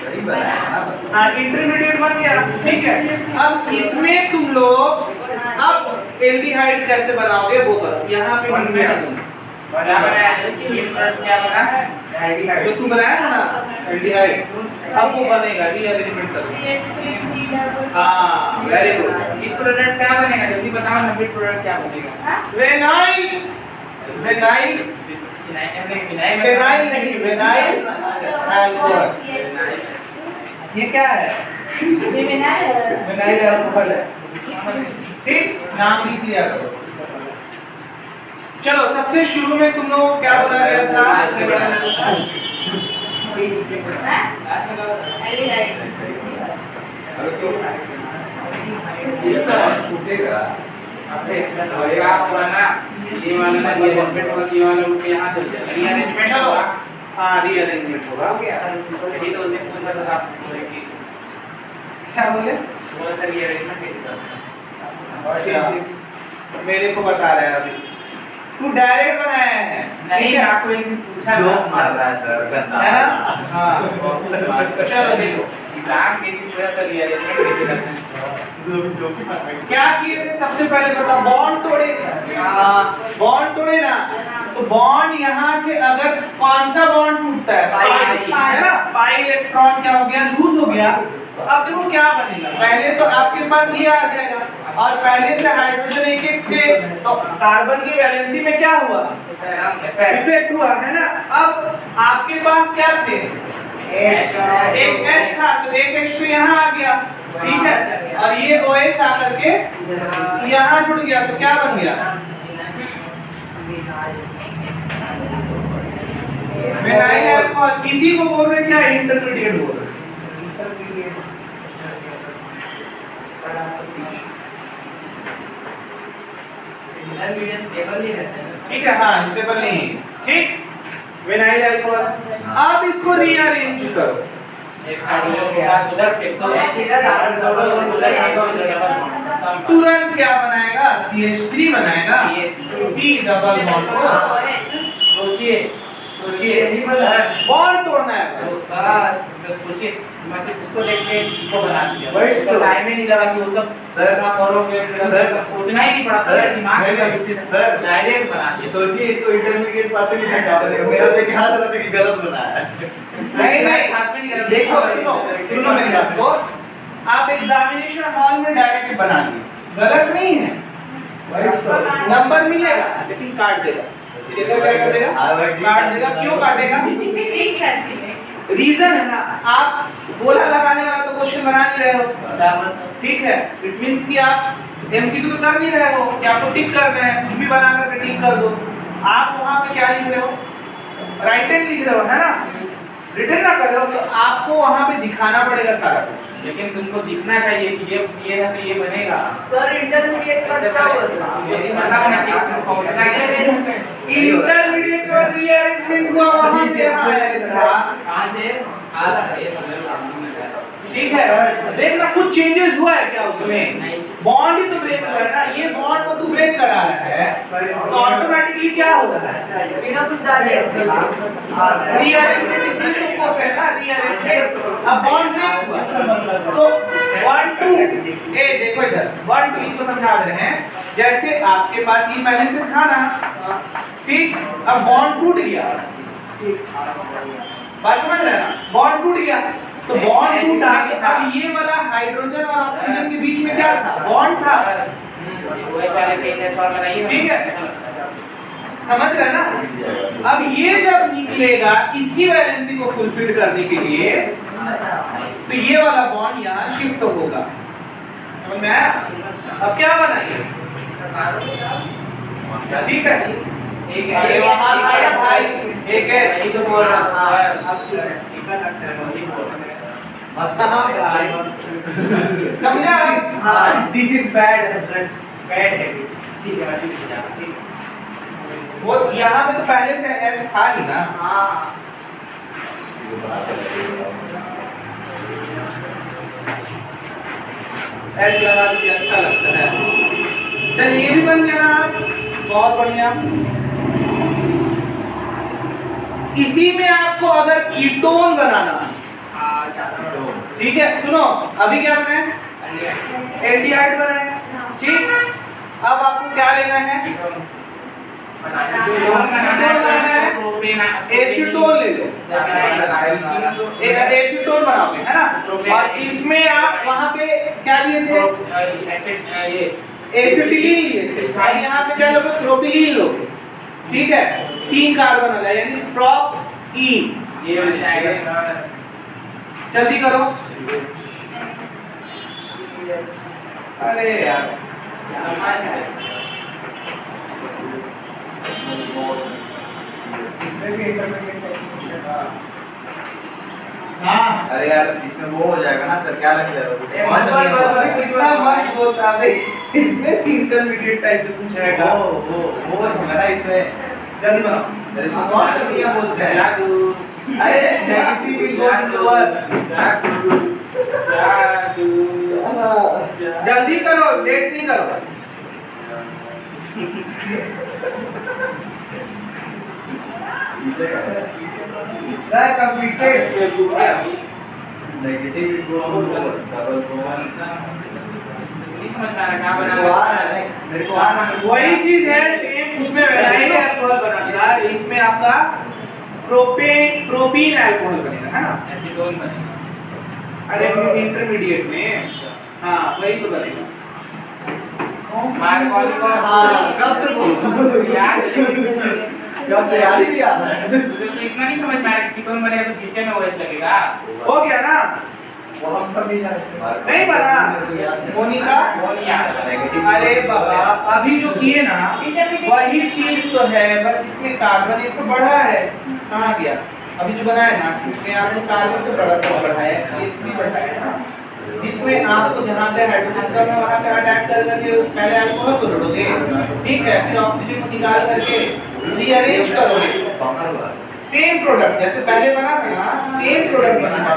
सही बनाया ना। हाँ इंटरमीडिएट बन गया, ठीक है। अब इसमें तुम लोग अब एल्डिहाइड कैसे बनाओगे वो करो। यहाँ पे बन गया क्या बनाया है? ये प्रोडक्ट क्या बना है? जो तू बनाया है ना एल्डिहाइड, अब वो बनेगा। रीअरेंजमेंट करो। हाँ वेरी गुड। ये प्रोडक्ट क्या बनेगा? जल्दी बताओ ना, ये प्रोडक्ट क्या बनेगा? विनाइल विनाइल विनाइल नहीं, विनाइल अल्कोहल। ये क्या है? विनाइल अल्कोहल है, ठीक। नाम लिख लिया करो। चलो सबसे शुरू में तुम लोग क्या बोला गया था? टूटेगा। क्या हुआ ना, ये वाला ना रीअरेंजमेंट होगा, ये वाला उठ के यहाँ चल जाएगा। रीअरेंजमेंट होगा। हाँ रीअरेंजमेंट होगा। यही तो उसने पूछा था आपको कि क्या बोले? थोड़ा सा रीअरेंजमेंट कैसे करना अच्छा, मेरे को बता रहा है अभी। तू डायरेक्ट बनाया है, नहीं, ठीक है? आपको एक दिन पूछा जो था। मार रहा है सर गंदा है ना? हाँ चलो देखो एग्जाम के दिन थोड़ा सा रीअरेंजमेंट कैसे करना है। क्या किए थे। सबसे पहले बताओ, बॉन्ड तोड़े। बॉन्ड तोड़े ना, तो बॉन्ड यहाँ से अगर कौन सा बॉन्ड टूटता है? पाई, है ना? पाई इलेक्ट्रॉन क्या हो गया? लूज हो गया। तो अब देखो क्या बनेगा। पहले तो आपके पास ये आ जाएगा, और पहले से हाइड्रोजन एक एक थे, तो कार्बन की वैलेंसी में क्या हुआ? इफेक्ट हुआ, है ना? अब आपके पास क्या थे? एक H था, तो एक H तो यहाँ आ गया, ठीक है। और ये OH आकर के यहाँ जुड़ गया, तो क्या बन गया? Vinyl alcohol. इसी को बोल रहे क्या? इंटरमीडिएट बोल रहे। ठीक है, हाँ स्टेबल नहीं है, ठीक। Vinyl alcohol. अब इसको रीअरेंज करो। एक हाइड्रोजन उधर फेंक दो, उधर तुरंत क्या बनाएगा? CH3 बनाएगा। C डबल बॉन्ड को सोचिए सोचिए बॉन्ड तोड़ना है बस। बस सोचिए, मैं सिर्फ उसको देख के इसको बना दिया। वही इसको तो। टाइम ही नहीं लगा कि वो सब सर, ना करोगे, सर, सोचना ही नहीं पड़ा। सर, दिमाग नहीं, का नहीं, विषय सर, डायरेक्ट बना दिया। सोचिए इसको इंटरमीडिएट पाते नहीं था क्या बनेगा। मेरा तो क्या हाथ लगा कि गलत बनाया है। नहीं देखो, सुनो सुनो मेरी बात को। आप एग्जामिनेशन हॉल में डायरेक्ट बना दिए, गलत नहीं है। नंबर मिलेगा लेकिन काट देगा। चेतर क्या कर देगा? काट देगा। क्यों काटेगा? रीजन है ना, आप बोला लगाने वाला तो क्वेश्चन बना नहीं रहे हो, ठीक है। इट मींस कि आप एमसीक्यू तो कर नहीं रहे हो कि आपको टिक करना है, कुछ भी बना करके टिक कर दो। आप वहां पे क्या लिख रहे हो? राइट हैंड लिख रहे हो, है ना? रिटर्न ना कर रहे हो तो आपको वहां पे दिखाना पड़ेगा सारा कुछ। लेकिन तुमको दिखना चाहिए कि ये है तो ये बनेगा। सर इंटरमीडिएट का क्या हुआ सर? ये पता होना चाहिए तुमको पहुंचना है। इंटरमीडिएट का रीअरेंजमेंट हुआ वहां से यहाँ आया। कहां से? आज ये समझ ठीक है, देखना कुछ चेंजेस हुआ है क्या उसमें? बॉन्ड ही तो ब्रेक हुआ है ना, ये बॉन्ड को तू ब्रेक करा रहा है तो ऑटोमेटिकली क्या हो रहा है? बिना कुछ डाले रीअरेंजमेंट इसलिए तुमको कहना रीअरेंजमेंट। अब बॉन्ड ब्रेक हुआ तो 1 2 ए देखो इधर 1 2 इसको समझा दे रहे हैं। जैसे आपके पास ये पहले से था ना, ठीक, अब बॉन्ड टूट गया, बात समझ रहे हैं ना? बॉन्ड टूट गया तो बॉन्ड टूटा तो अब ये वाला हाइड्रोजन और ऑक्सीजन के बीच में क्या था? बॉन्ड था, ठीक है, समझ रहे हैं ना? अब ये जब निकलेगा इसकी वैलेंसी को फुलफिल करने के लिए तो ये वाला बॉन्ड यहाँ शिफ्ट होगा, समझ में आया? अब क्या बना ये? ठीक है, ये वहाँ आया भाई, एक है यही तो बोल रहा था सर। एक अक्षर है वही बोल रहा है। समझा? This is bad sir, bad है। ठीक है ठीक है ठीक। वो यहाँ पे तो पहले से एच था ही ना। हाँ एच लगा के अच्छा लगता है। चलिए ये भी बन गया ना, बहुत बढ़िया। इसी में आपको अगर कीटोन बनाना, ठीक है, सुनो अभी क्या बना है? एल्डिहाइड बना है, ठीक। अब आपको क्या लेना है? एसीटोन ले लो, एक एसीटोन बनाओगे, है ना? और इसमें आप वहां पे क्या लिए थे? एसिटिलीन लिए थे। अब यहाँ पे क्या लोगे? प्रोपिलीन लोगे, ठीक है। 3 कार्बन हो जाए यानी प्रोप इन। ये बन जाएगा। जल्दी करो। अरे यार हाँ, अरे यार इसमें वो हो जाएगा ना सर, क्या लग कितना मस्त बोलता है। इसमें इंटरमीडिएट टाइप से कुछ है का? वो होगा ना इसमें। जल्दी बनाओ। इसमें कौन सा नियम बोलते हैं? जादू। अरे negative will go to lower. जादू। जादू। जल्दी करो, लेट नहीं करो। Sir completed. Negative will go to lower, double bond. नहीं समझ में आ रहा क्या बना मेरे को आना वही चीज है सेम, उसमें वेनाइल अल्कोहल बनाता है, इसमें आपका प्रोपीन अल्कोहल बनेगा, है ना? एसीटोन बनेगा। अरे इंटरमीडिएट में, हाँ वही तो बनेगा। कब से बोल याद कब से याद ही नहीं आ रहा है। इतना नहीं समझ में आ रहा कि कीटोन बनेगा तो पीछे में ओएच लगेगा। हो गया ना? वो हम सब नहीं जानते। नहीं बना मोनिका? वो नहीं याद आ रहा। अरे बाबा अभी जो किए ना वही चीज तो है, बस इसमें कार्बन एक तो बढ़ा है। कहाँ गया? अभी जो बनाया ना इसमें आपने कार्बन तो बढ़ाया है, CH3 भी बढ़ाया है ना, जिसमें आपको जहाँ पे हाइड्रोजन कम है वहाँ पे अटैक कर करके पहले अल्कोहल को जोड़ोगे, ठीक है, फिर ऑक्सीजन को निकाल करके रीअरेंज करोगे। सेम प्रोडक्ट जैसे पहले बना था ना, सेम प्रोडक्ट बना।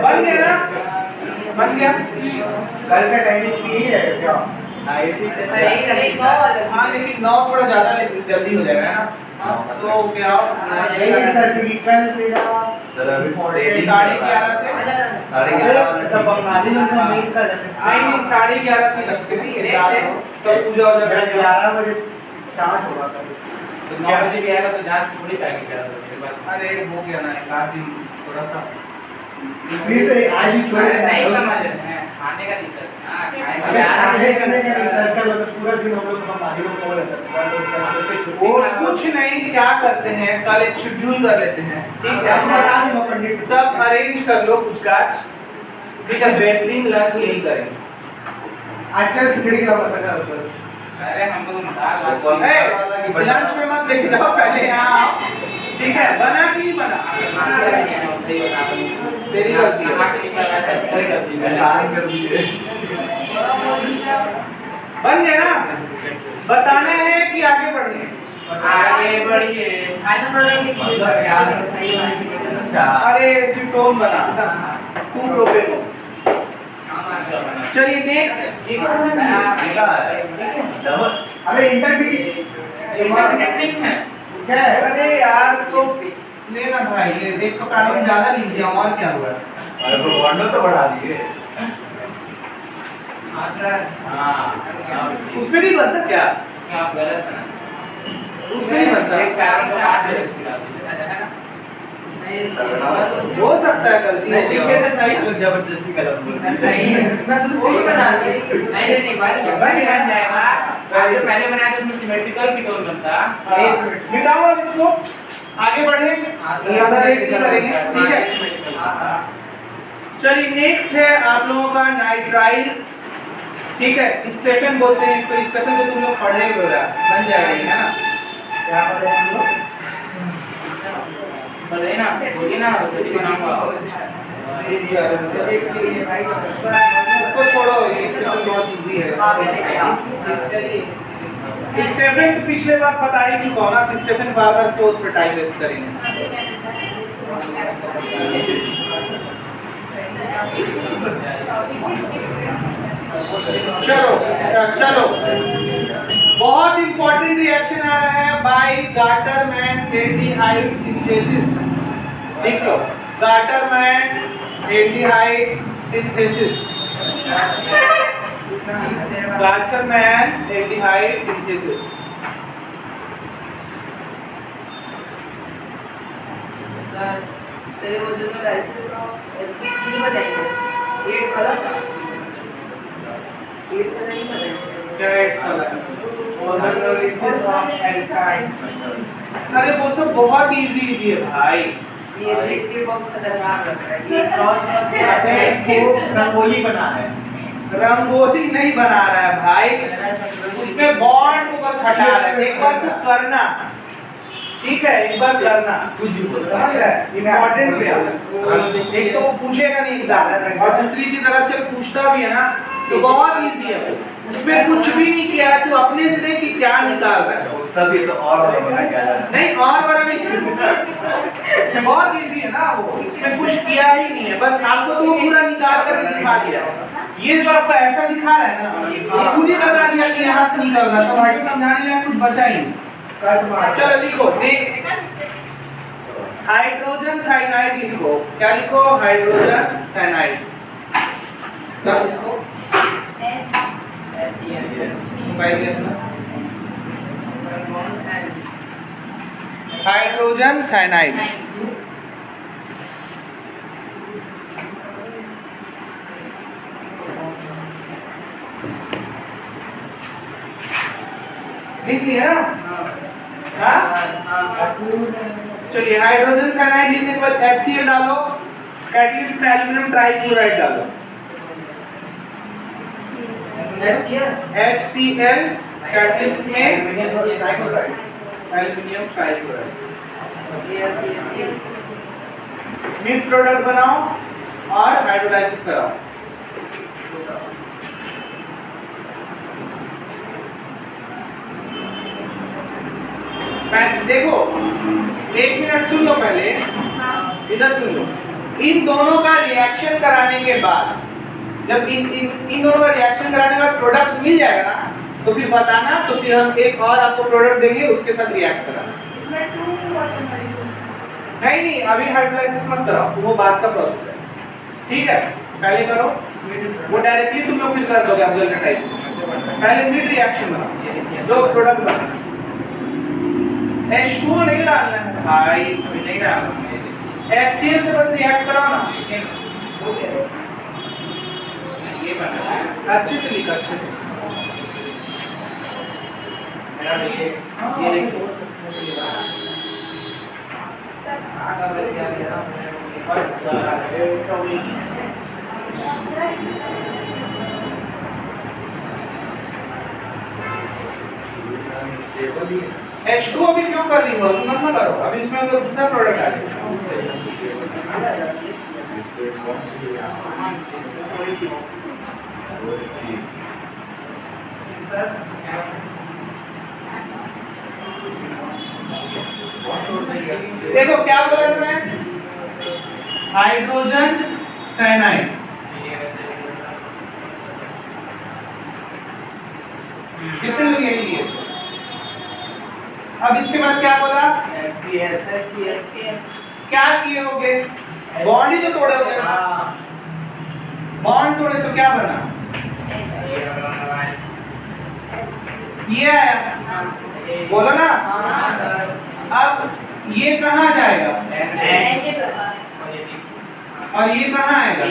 बन गया ना? बन गया। कल का टाइमिंग भी है क्या? हाँ लेकिन 9 थोड़ा ज्यादा जल्दी हो जाएगा, है ना? 100 के आओ। सर क्योंकि कल मेरा सर अभी 11:30 से 11:30 वाला बंगाली लोग हाँ। नहीं कर नहीं 11:30 से लगते हैं ये रात को सब पूजा हो जाता है 11 बजे स्टार्ट होगा कभी तो 9 बजे भी आएगा तो जांच थोड़ी पाएगी क्या मेरे पास। अरे हो गया ना एक आध दिन थोड़ा सा फिर तो आज भी छोड़ नहीं समझ रहे हैं खाने का दिक्कत। हां अबे आगे करने से सर्कल में पूरा दिन हम लोग बंगाली लोग को रहता वो कुछ नहीं क्या करते हैं कल एक शेड्यूल कर लेते हैं ठीक है हम बता दूंगा पंडित से। सब अरेंज कर लो कुछ काज ठीक है बेहतरीन लंच यही करेंगे आजकल खिचड़ी का मसाला है सर अरे हम लोग दाल भात लंच में मत लेके जाओ पहले यहाँ आओ ठीक है बना कि नहीं बना सही बता तेरी गलती है आके निकल रहा है कोई गलती नहीं। एहसान कर दीजिए। बन गया ना बताना है कि आगे बढ़े आगे बढ़िए। फाइनल प्रोडक्ट लिखिए सर यार सही बात है। अच्छा अरे सिम्टोम बना तू प्रोबेबो चलिए नेक्स्ट क्या है डबल अबे इंटरव्यू क्या है अरे यार तो लेना भाई ये एक तो कार्बन ज्यादा लीजिए और क्या हुआ अरे वो बॉन्डो तो बढ़ा दिए। हां सर हां उसमें नहीं बनता क्या आप गलत है ना उसमें नहीं बनता एक कारण तो बात है अच्छी हो सकता है गलती हो नहीं गया लिखे तो सही लोग जबरदस्ती गलत बोलते हैं। सही है मैं तुम सही बता रही नहीं भाई बन जाएगा। आप जो पहले बनाया था उसमें सिमेट्रिकल कीटोन बनता। मिटाओ अब इसको आगे बढ़े ज्यादा लेट नहीं करेंगे ठीक है चलिए नेक्स्ट है आप लोगों का नाइट्राइल्स ठीक है स्टेफन बोलते हैं इसको स्टेफन को तुम लोग पढ़े ही होगा बन जाएगा ये, है ना क्या पढ़े हम लोग बोलिए ना जल्दी बनाऊंगा। इसको छोड़ो ये स्टेफन बहुत इजी है स्टेफन तो पिछले बार बता ही चुका हूं ना तो स्टेफन बार-बार तो उस पर टाइम वेस्ट करेंगे चलो बहुत इंपॉर्टेंट रिएक्शन आ रहा है बाय गार्टरमैन एल्डिहाइड सिंथेसिस देख लो Gattermann aldehyde synthesis Gattermann aldehyde synthesis sir तेरे वो जो लाइसेंस कितनी बताएंगे 8 कलर 8 कलर नहीं बताएंगे क्या ऐड कर रहा है अरे वो सब बहुत इजी है भाई ये देख के बहुत खतरनाक लग रहा है ये क्रॉस वो रंगोली बना है रंगोली नहीं बना रहा है भाई उसमें बॉन्ड को बस हटा रहा है एक बार तू करना ठीक है एक बार करना कुछ भी बोल समझ रहा है इम्पोर्टेंट पे एक तो वो पूछेगा नहीं एग्जाम में और दूसरी चीज अगर चल पूछता भी है ना तो बहुत इजी है उसमें कुछ भी नहीं किया है तू अपने से देख कि क्या निकाल रहा है उसका भी तो और वाला बना क्या है नहीं और वाला नहीं बहुत इजी है ना वो उसमें कुछ किया ही नहीं है बस आपको तो वो पूरा निकाल कर दिखा दिया ये जो आपको ऐसा दिखा रहा है ना ये खुद ही बता दिया कि यहाँ से निकल रहा तो मुझे समझाने लायक कुछ बचा ही नहीं चलो लिखो नेक्स्ट हाइड्रोजन साइनाइड लिखो क्या लिखो हाइड्रोजन साइनाइड तब इसको हाइड्रोजन साइनाइड लिख लिया ना हाँ चलिए हाइड्रोजन साइनाइड लिखने के बाद HCl डालो कैटलिस्ट में एल्युमिनियम ट्राइक्लोराइड डालो HCl कैटलिस्ट में एल्युमिनियम ट्राइक्लोराइड मिड प्रोडक्ट बनाओ और हाइड्रोलाइसिस कराओ देखो 1 मिनट सुन लो पहले इधर सुन लो इन दोनों का रिएक्शन कराने के बाद जब इन दोनों का रिएक्शन कराने के बाद प्रोडक्ट मिल जाएगा ना तो फिर बताना तो फिर हम एक और आपको प्रोडक्ट देंगे उसके साथ रिएक्ट कराना नहीं अभी हाइड्रोलाइसिस मत कराओ, वो बाद का प्रोसेस है, ठीक है। पहले करो, वो डायरेक्टली तुम लोग फिर कर दोगे अल्काइल टाइप से। पहले मिड रिएक्शन बनाओ, जो प्रोडक्ट बना H2 नहीं डालना है भाई, अभी नहीं डाला HCl से बस रिएक्ट कराओ ना, ये बना है अच्छे से लिखो, अच्छे से। मेरा ये देखो H2 अभी क्यों कर रही हो, तुम मत ना करो, अभी इसमें तो दूसरा प्रोडक्ट आ गया। देखो क्या बोला था मैं, हाइड्रोजन साइनाइड, कितने लोग यही लिए। अब इसके बाद क्या बोला, क्या किए होगे, बॉन्ड ही तो तोड़े होगे, बॉन्ड तोड़े तो क्या बना, ये आया, बोलो ना। अब ये कहाँ जाएगा और ये कहाँ आएगा,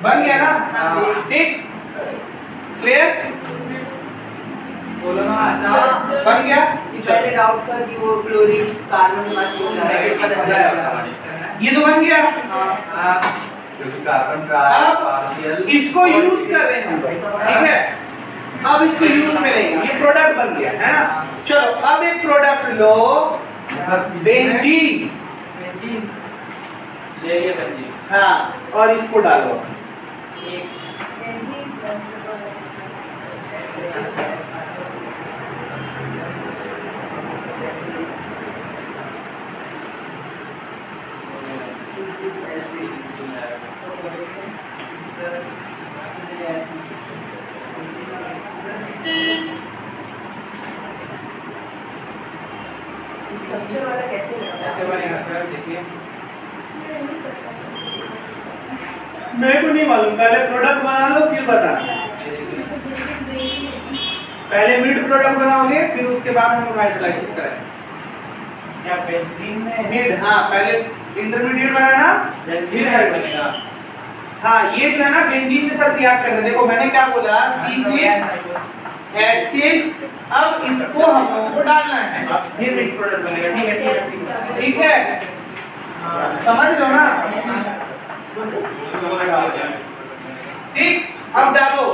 बन गया ना, ठीक, क्लियर, बोलो ना, बन गया। पहले डाउट कर कि वो क्लोरीन कार्बन के पास बोल रहा है, पता चला ये तो बन गया, क्योंकि कार्बन का अब पार्शियल इसको यूज कर रहे हैं हम, ठीक है, अब इसको यूज में लेंगे, ये प्रोडक्ट बन गया है ना। चलो अब एक प्रोडक्ट लो, बेंजीन, ले लिया बेंजीन, हाँ, और इसको डालो, स्ट्रक्चर वाला कैसे ऐसे बनेगा सर, देखिए मेरे को नहीं मालूम, पहले प्रोडक्ट बना लो फिर बताना, पहले मिड प्रोडक्ट बनाओगे फिर उसके बाद हम हाइड्रोलाइसिस करेंगे। क्या बेंजीन में मिड, हाँ, पहले इंटरमीडिएट बनाना, बेंजीन फिर बनेगा। हाँ, ये जो है ना बेंजीन के साथ रिएक्ट करेगा। देखो मैंने क्या बोला, C6H6, अब इसको हम लोगों को डालना है, अब फिर मिड प्रोडक्ट बनेगा, ठीक है, ठीक है, समझ लो ना, ठीक। अब डालो,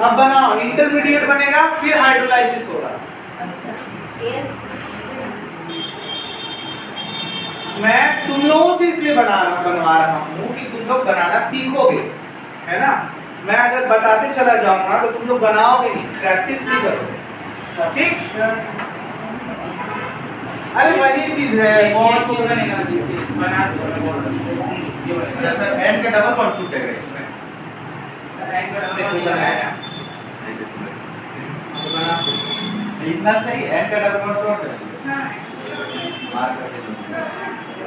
अब बनाओ, इंटरमीडिएट बनेगा फिर हाइड्रोलाइसिस होगा। मैं तुम लोगों से इसलिए बनवा रहा हूँ कि तुम लोग बनाना सीखोगे, है ना। मैं अगर बताते चला जाऊंगा तो तुम लोग बनाओगे नहीं, प्रैक्टिस नहीं करोगे, ठीक। अरे वही चीज है, बॉन्ड को बनेगा, बना दो, ये बनेगा सर एंड का डबल बॉन्ड टूट जाएगा इसमें, इतना सही, एंड का डबल बॉन्ड तोड़ देगा, मार कर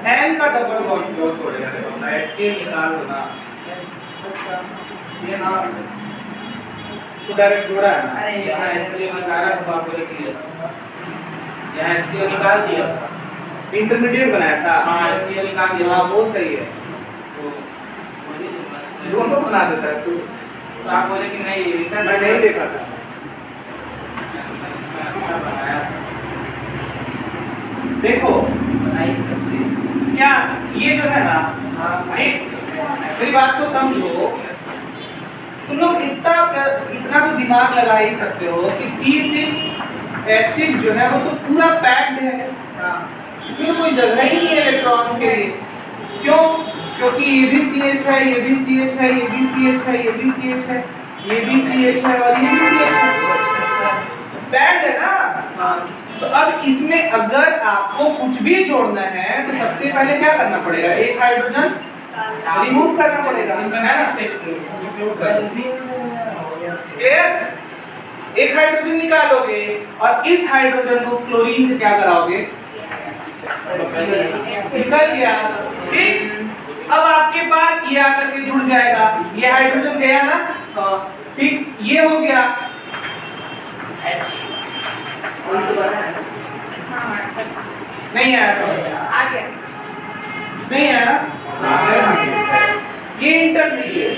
एन का डबल बॉन्ड क्यों तोड़ेगा, देखो ना HCl निकाल दो ना, तो डायरेक्ट जोड़ा है ना, यहाँ HCl निकाला तो फॉस्फोरिक एसिड, यहाँ HCl निकाल दिया, इंटरमीडिएट बनाया था, हाँ HCl निकाल दिया, हाँ वो सही है, तो दोनों बना देता है तू, तो आप बोले कि नहीं रिटर्न मैं नहीं देखा था। अच्छा बनाया, देखो बनाई सकते, क्या ये जो है ना, एक मेरी बात को समझो, तुम लोग इतना तो दिमाग लगा ही सकते हो कि C6H6 जो है वो तो पूरा पैक्ड है, इसमें तो कोई जगह ही नहीं है इलेक्ट्रॉन्स के लिए। क्यों? क्योंकि ये भी CH है, ये भी CH है, ये भी CH है, ये भी CH है, ये भी CH है और ये भी CH है, पैक्ड है ना। तो अब इसमें अगर आपको कुछ भी जोड़ना है तो सबसे पहले क्या करना पड़ेगा, एक हाइड्रोजन रिमूव करना पड़ेगा, है ना। एक हाइड्रोजन निकालोगे और इस हाइड्रोजन को क्लोरीन से क्या कराओगे, निकल गया। ठीक, अब आपके पास ये आकर के जुड़ जाएगा, ये हाइड्रोजन गया ना, ठीक, ये हो गया और तो बना है नहीं आया समझ? आ गया नहीं आया ना, ये इंटरमीडिएट।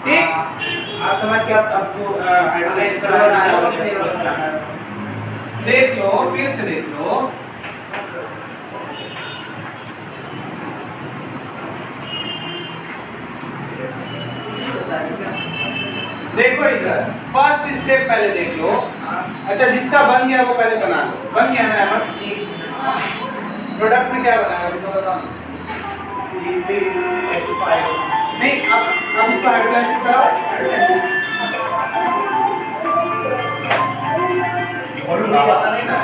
ठीक, आप समझ के आपको हाइड्रोलाइज करना देख लो, फिर से देख लो। देखो इधर फर्स्ट स्टेप पहले देख लो। अच्छा, जिसका बन गया वो पहले बना लो। बन गया ना अहमद? प्रोडक्ट में क्या बनाया तो बताओ। CH5 नहीं, अब इसको हाइड्रोलाइसिस कराओ। और पता नहीं ना,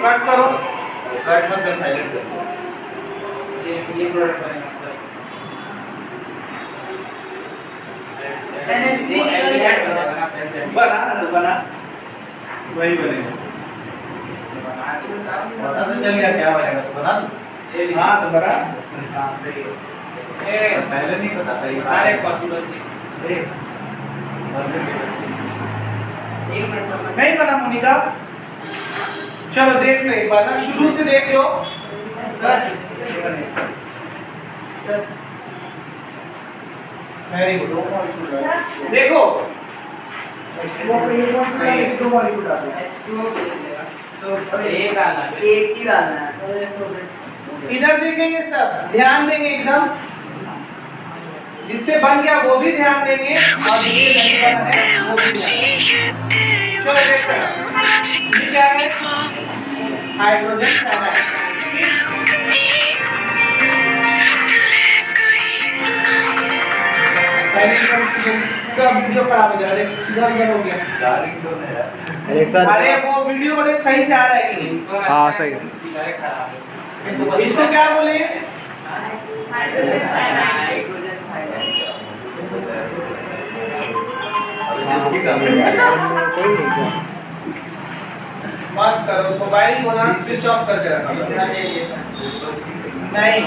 कट करो। कट मत कर, साइलेंट कर। ये प्रोडक्ट बनेगा सर। NH3 वो निकल एल्डिहाइड जाएगा। बनेगा ना, पेंटेन। बना ना, तो बना वही बनेगा। बना के इसका पता तो चल गया क्या बनेगा, तो बना दो। हाँ तो बना। हाँ सही है। ए पहले नहीं पता था ये हर एक पॉसिबल चीज। एक मिनट समझ नहीं बना मोनिका? चलो देख लो एक बार ना, शुरू से देख लो। Sir very good. देखो H2O पे ये कौन सा है? दो मॉलिक्यूल डाल दो। H2O के लिए तो एक डालना है। एक ही डालना है। इधर देखेंगे सब, ध्यान देंगे एकदम। जिससे बन गया वो भी ध्यान देंगे, और जिससे नहीं बना है वो भी ध्यान देंगे। चलो देखते हैं ये क्या है। Hydrogen cyanide. पूरा वीडियो खराब हो गया, देख इधर उधर हो गया। डार्लिंग तो है यार। अरे वो वीडियो को देख सही से आ रहा है कि नहीं। हाँ सही है। इसकी डायरेक्ट खराब है। इसको क्या बोले? हाइड्रोजन साइनाइड अभी जिसकी कमी है मत करो, मोबाइल को ना स्विच ऑफ करके रखो। नहीं,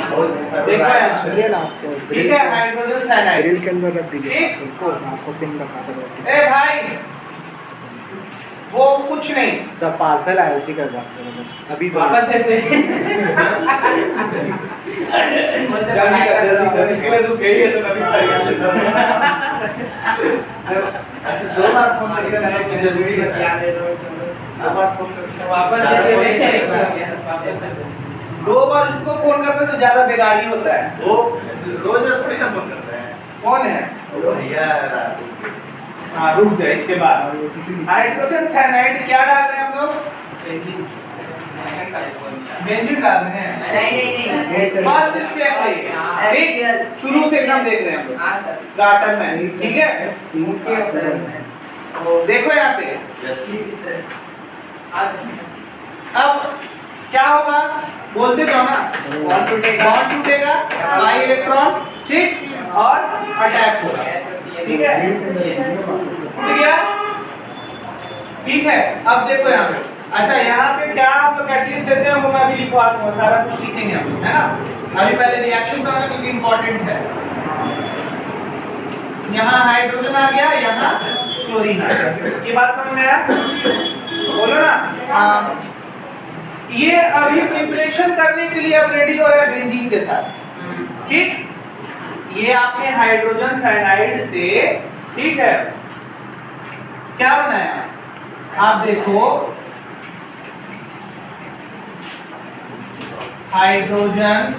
देखो ये यहाँ ना आपको ठीक है, हाइड्रोजन साइनाइड। ग्रिल के अंदर रख दीजिए ठीक। पार्सल को, मैं आपको पिन बता दूंगा। ए भाई, वो कुछ नहीं, सब पार्सल आया, उसी का बात करो बस अभी दो। वापस कैसे? इसके लिए तू गई है तो कभी कर ऐसे दो बार फोन करना जरूरी है। दो बार फोन करके वापस कैसे? वापस कैसे? दो बार इसको फोन करते तो ज्यादा बेगारी होता है। वो रोज थोड़ी ना फोन करते हैं। कौन है? वो भैया राजू। हाँ रुक जाए, इसके बाद हाइड्रोजन साइनाइड क्या डाल रहे हैं हम लोग? बेंजीन। बेंजीन डाल रहे हैं। नहीं फर्स्ट स्टेप है ये। ठीक, शुरू से एकदम देख रहे हैं हम लोग हाँ सर स्टार्टर में। ठीक है, देखो यहाँ पे अब क्या होगा, बोलते जाओ ना। बॉन्ड टूटेगा, बाई इलेक्ट्रॉन, ठीक, और अटैच होगा। ठीक है, टूट गया। ठीक है, अब देखो यहाँ पे। अच्छा, यहाँ पे क्या आप लोग कैटलिस्ट देते हैं वो मैं अभी लिखवा दूंगा, सारा कुछ लिखेंगे हम लोग, है ना। अभी पहले रिएक्शन समझना क्योंकि इंपॉर्टेंट है। यहाँ हाइड्रोजन आ गया, यहाँ क्लोरीन आ गया। ये बात समझ में आया? बोलो ना। हाँ ये अभी प्रिपरेशन करने के लिए अब रेडी हो रहा है बेंजीन के साथ। ठीक, ये आपने हाइड्रोजन साइनाइड से, ठीक है, क्या बनाया आप देखो, hydrogen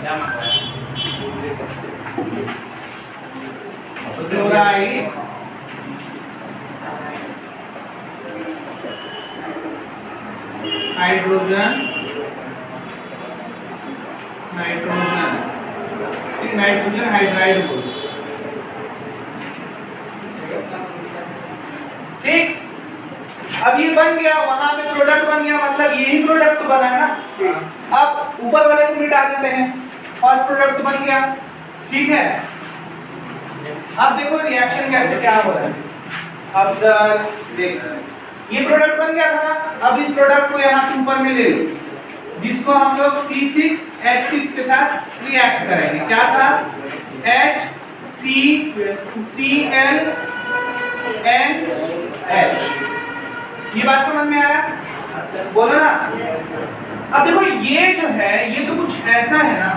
chloride hydrogen nitrogen, nitrogen hydride बोल। ठीक, अब ये बन गया, वहां पे प्रोडक्ट बन गया, मतलब यही प्रोडक्ट तो बना है ना। अब ऊपर वाले को मिटा देते हैं, फर्स्ट प्रोडक्ट बन गया। ठीक है, अब देखो रिएक्शन कैसे क्या हो रहा है। अब सर देख, ये प्रोडक्ट बन गया था ना, अब इस प्रोडक्ट को यहाँ से ऊपर में ले लो। जिसको हम लोग C6H6 के साथ रिएक्ट करेंगे। क्या था? HCClNH। ये बात समझ में आया? बोलो ना। अब देखो ये जो है ये तो कुछ ऐसा है ना,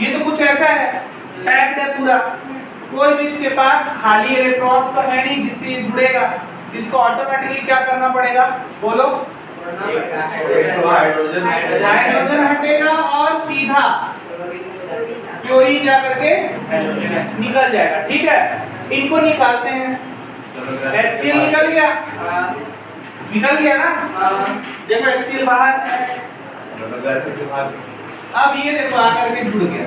ये तो कुछ ऐसा है, पैक्ड है पूरा, कोई भी इसके पास खाली इलेक्ट्रॉन्स तो है नहीं जिससे ये जुड़ेगा, इसको ऑटोमेटिकली क्या करना पड़ेगा? बोलो। हाइड्रोजन हटेगा और सीधा क्लोरीन जा करके निकल जाएगा। ठीक है, इनको निकालते हैं। HCl निकल गया, निकल गया ना। देखो HCl बाहर, अब ये देखो आकर के जुड़ गया।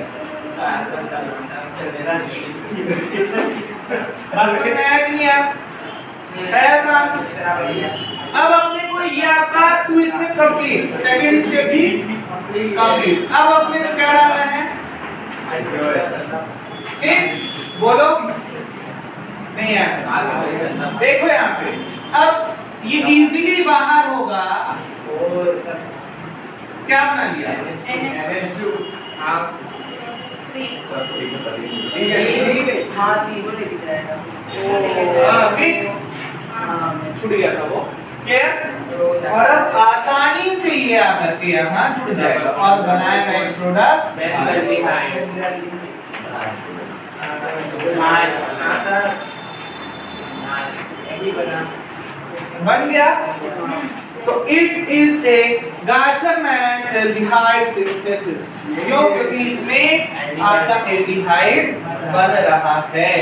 बात समझ में आया कि नहीं आया? है आसान। अब अपने को ये आपका 2 स्टेप कंप्लीट, सेकंड स्टेप भी कंप्लीट। अब अपने को क्या डालना है? ठीक, बोलो। नहीं आया? देखो यहाँ पे, अब ये इजीली बाहर होगा। क्या बना लिया? छूट गया था वो, और अब आसानी से ये आकर के यहाँ जुड़ जाएगा और बनाएगा एक प्रोडक्ट। बन गया। तो it is a Gattermann aldehyde synthesis, क्यों? क्योंकि इसमें आपका एल्डिहाइड बन रहा है।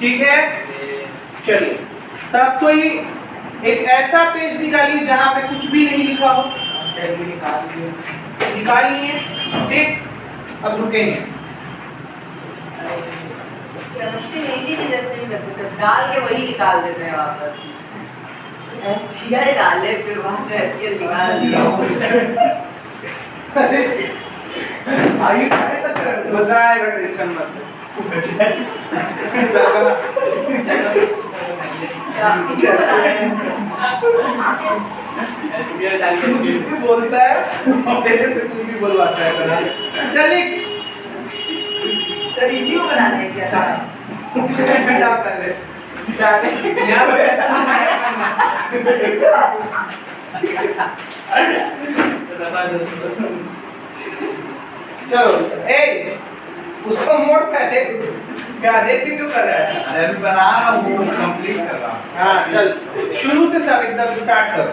ठीक है, चलिए सब कोई एक ऐसा पेज निकालिए जहां पे कुछ भी नहीं लिखा हो, निकालिए। ठीक, अब रुकेंगे। केमिस्ट्री नहीं थी, जस्ट नहीं करते सर, डाल के वही निकाल देते हैं वापस। HCl डाले फिर वहां पे HCl निकाल दिया। आइए मजा आएगा, टेंशन मत लो। बोलता है मेरे से, तू भी बोलवाता है। चलिए सर इसी को बनाना है क्या? बेटा पहले चलो ए उसको मोड़ पहले, क्या देख के क्यों कर रहा है? अरे अभी बना रहा हूँ, कंप्लीट कर रहा हूँ। हाँ चल, शुरू से सब एकदम स्टार्ट करो।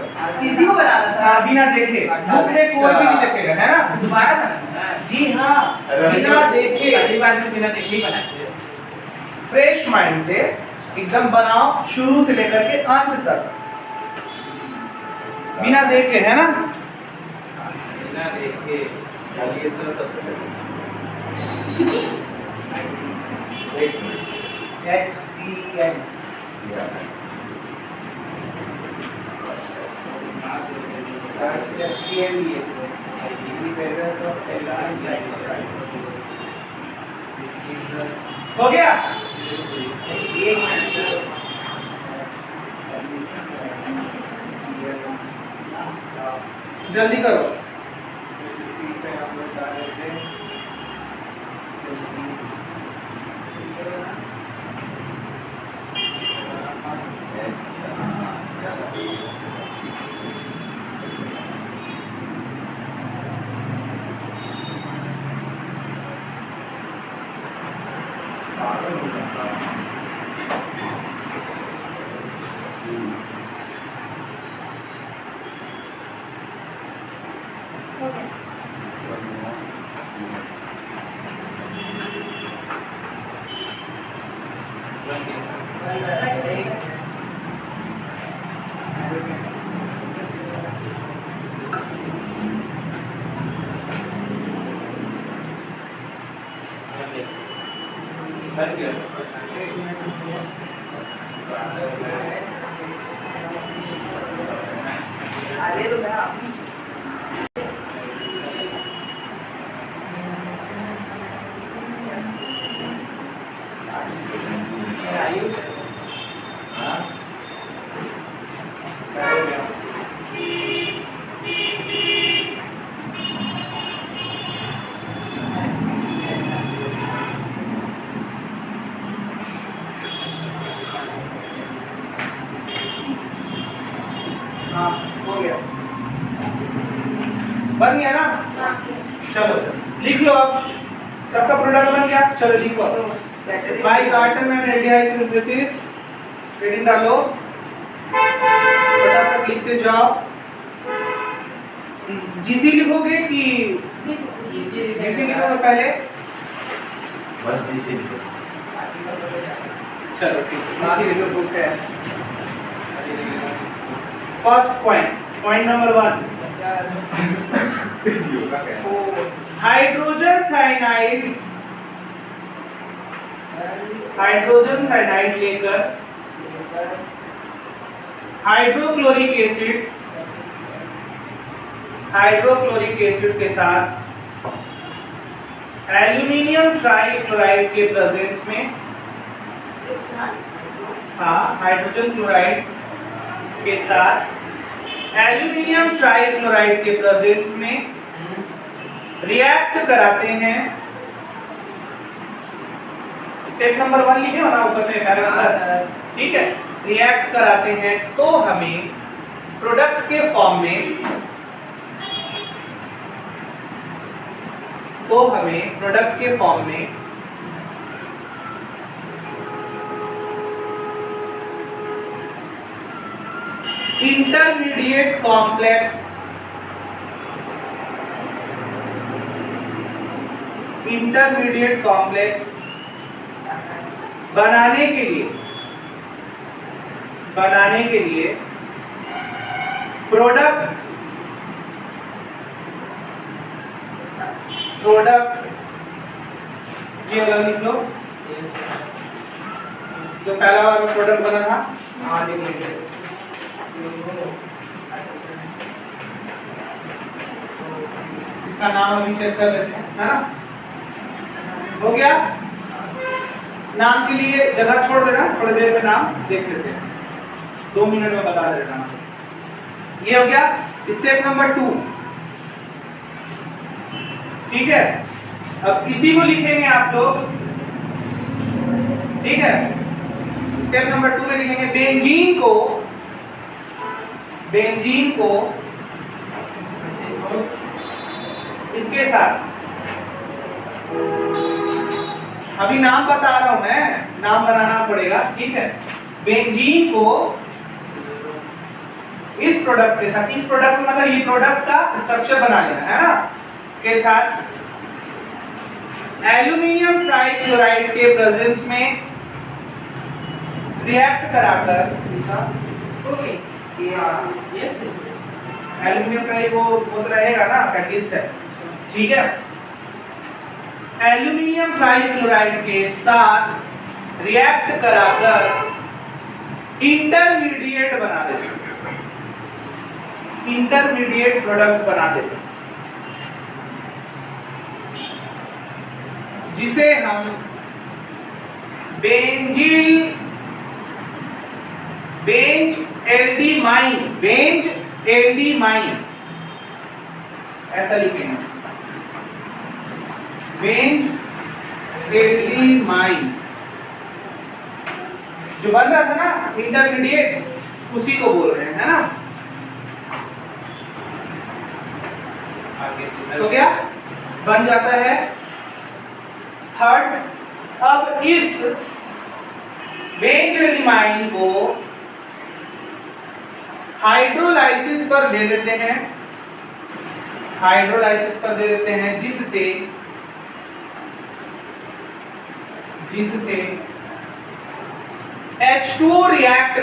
इसी को बनाना था। हाँ, बिना देखे, बुक में कोई भी नहीं देखेगा, है ना? दोबारा बनाना है। जी हाँ, बिना देखे, पहली बार में बिना देखे ही बनाते हैं। फ्रेश माइंड से एकदम बनाओ, शुरू से लेकर के अंत तक, बिना देखे, है ना? बिना देखे। चलिए तो सबसे पहले HCl हो गया। जल्दी करो। अरे तो मैं हाँ हो गया। बन गया ना? चलो लिख लो अब, सबका प्रोडक्ट बन गया। चलो लिखो, बाय कार्टन में रेडियाई सिंथेसिस हेडिंग डालो, फटाफट लिखते जाओ। जीसी लिखोगे कि जीसी लिखोगे पहले? बस जीसी लिखो। चलो ठीक बाकी है। जो बुक है first point number 1, hydrogen cyanide लेकर हाइड्रोक्लोरिक एसिड के साथ एल्यूमिनियम ट्राइक्लोराइड के प्रेजेंस में, हाँ हाइड्रोजन क्लोराइड के साथ एल्यूमिनियम ट्राइक्लोराइड के प्रेजेंस में रिएक्ट कराते हैं। स्टेप नंबर 1 लिखे हो ना ऊपर में पैराग्राफ, ठीक है। रिएक्ट कराते हैं तो हमें प्रोडक्ट के फॉर्म में इंटरमीडिएट कॉम्प्लेक्स बनाने के लिए प्रोडक्ट ये वाला लिख लो, जो पहला वाला प्रोडक्ट बना था। हाँ लिख लीजिए। इसका नाम अभी चेक कर लेते हैं, है ना? हो गया? नाम के लिए जगह छोड़ देना, थोड़ी देर में नाम देख लेते हैं, 2 मिनट में बता देना। ये हो गया स्टेप नंबर 2, ठीक है। अब इसी को लिखेंगे आप लोग, ठीक है। स्टेप नंबर 2 में लिखेंगे बेंजीन को इसके साथ, अभी नाम बता रहा हूं मैं, नाम बनाना पड़ेगा, ठीक है। बेंजीन को इस प्रोडक्ट के साथ, इस प्रोडक्ट मतलब ये प्रोडक्ट का स्ट्रक्चर बना लेना है ना, के साथ एल्यूमिनियम ट्राइक्लोराइड के प्रेजेंस में रिएक्ट कराकर, एल्यूमिनियम ट्राइड वो तो रहेगा ना, कैटलिस्ट है, ठीक है। एल्यूमिनियम ट्राइक्लोराइड के साथ रिएक्ट कराकर इंटरमीडिएट बना देते हैं, इंटरमीडिएट प्रोडक्ट बना देते हैं, जिसे हम बेंज एल्डिमाइन ऐसा लिखेंगे, बेंज एल्डिमाइन जो बन रहा था ना इंटरमीडिएट, उसी को बोल रहे हैं, है ना। तो क्या बन जाता है थर्ड। अब इस बेंज एल्डिमाइन को हाइड्रोलाइसिस पर दे देते हैं, जिससे H2 रिएक्ट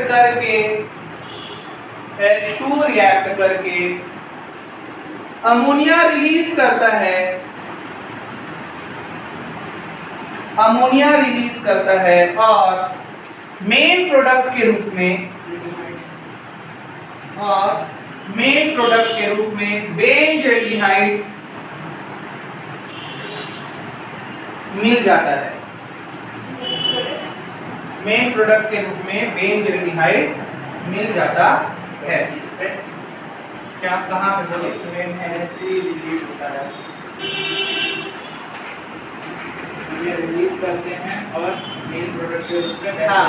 करके अमोनिया रिलीज करता है और मेन प्रोडक्ट के रूप में और मेन प्रोडक्ट के रूप में बेंजल्डिहाइड मिल जाता है। मेन प्रोडक्ट के रूप में बेंजल्डिहाइड मिल जाता है। क्या कहाँ पे बोले? इसमें NH3 रिलीज होता है, ये रिलीज करते हैं और मेन प्रोडक्ट के रूप में हाँ।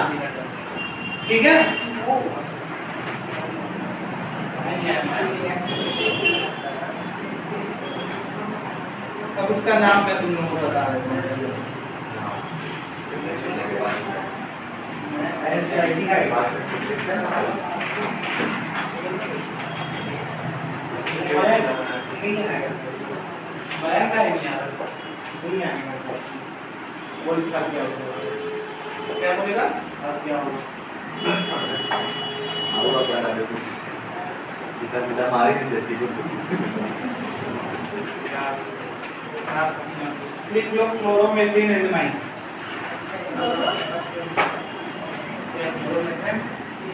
ठीक है। अब उसका नाम मैं तुम लोगों को बता देता हूँ। बयान का नहीं आ रहा। नहीं आएगा वो लिखा क्या होगा, क्या बोलेगा? और क्या होगा और क्या लगे कुछ किसी सीधा मारी नहीं जैसी कुछ लिख लो क्लोरोमेथिन एल्डिहाइड।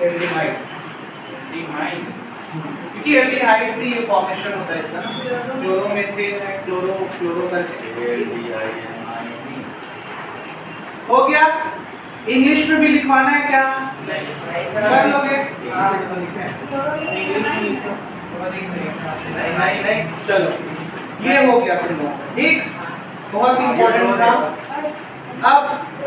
एल्डिहाइड क्योंकि एल्डिहाइड से ये फॉर्मेशन होता है इसका ना। क्लोरोमेथिन है, क्लोरो करके हो गया। इंग्लिश में भी लिखवाना है क्या? कर लोगे? नहीं, चलो ये हो गया तुम लोग, ठीक। बहुत इंपॉर्टेंट था। अब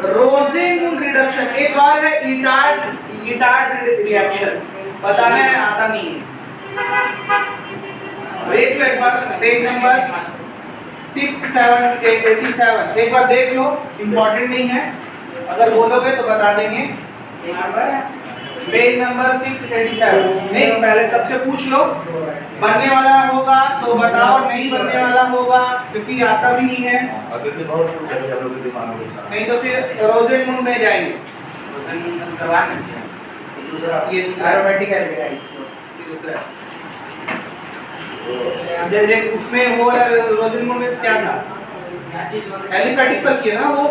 रोजेन रिडक्शन, एक और है इटार्ड रिएक्शन, बताना है, आता नहीं है। देख लो एक बार, पेज नंबर 687 एक बार देख लो, इंपॉर्टेंट नहीं है, अगर बोलोगे तो बता देंगे। पेज नंबर 687 नहीं, पहले सबसे पूछ लो, बनने वाला होगा तो बताओ, नहीं बनने वाला होगा क्योंकि आता भी नहीं है, अगर तो बहुत कुछ है हम लोग के दिमाग में नहीं तो फिर रोजेनमुंड में जाएंगे। दूसरा ये एरोमेटिक है, दूसरा जैसे उसमें वो रोजेनमुंड में क्या था? एलिफेटिक पर किया ना वो।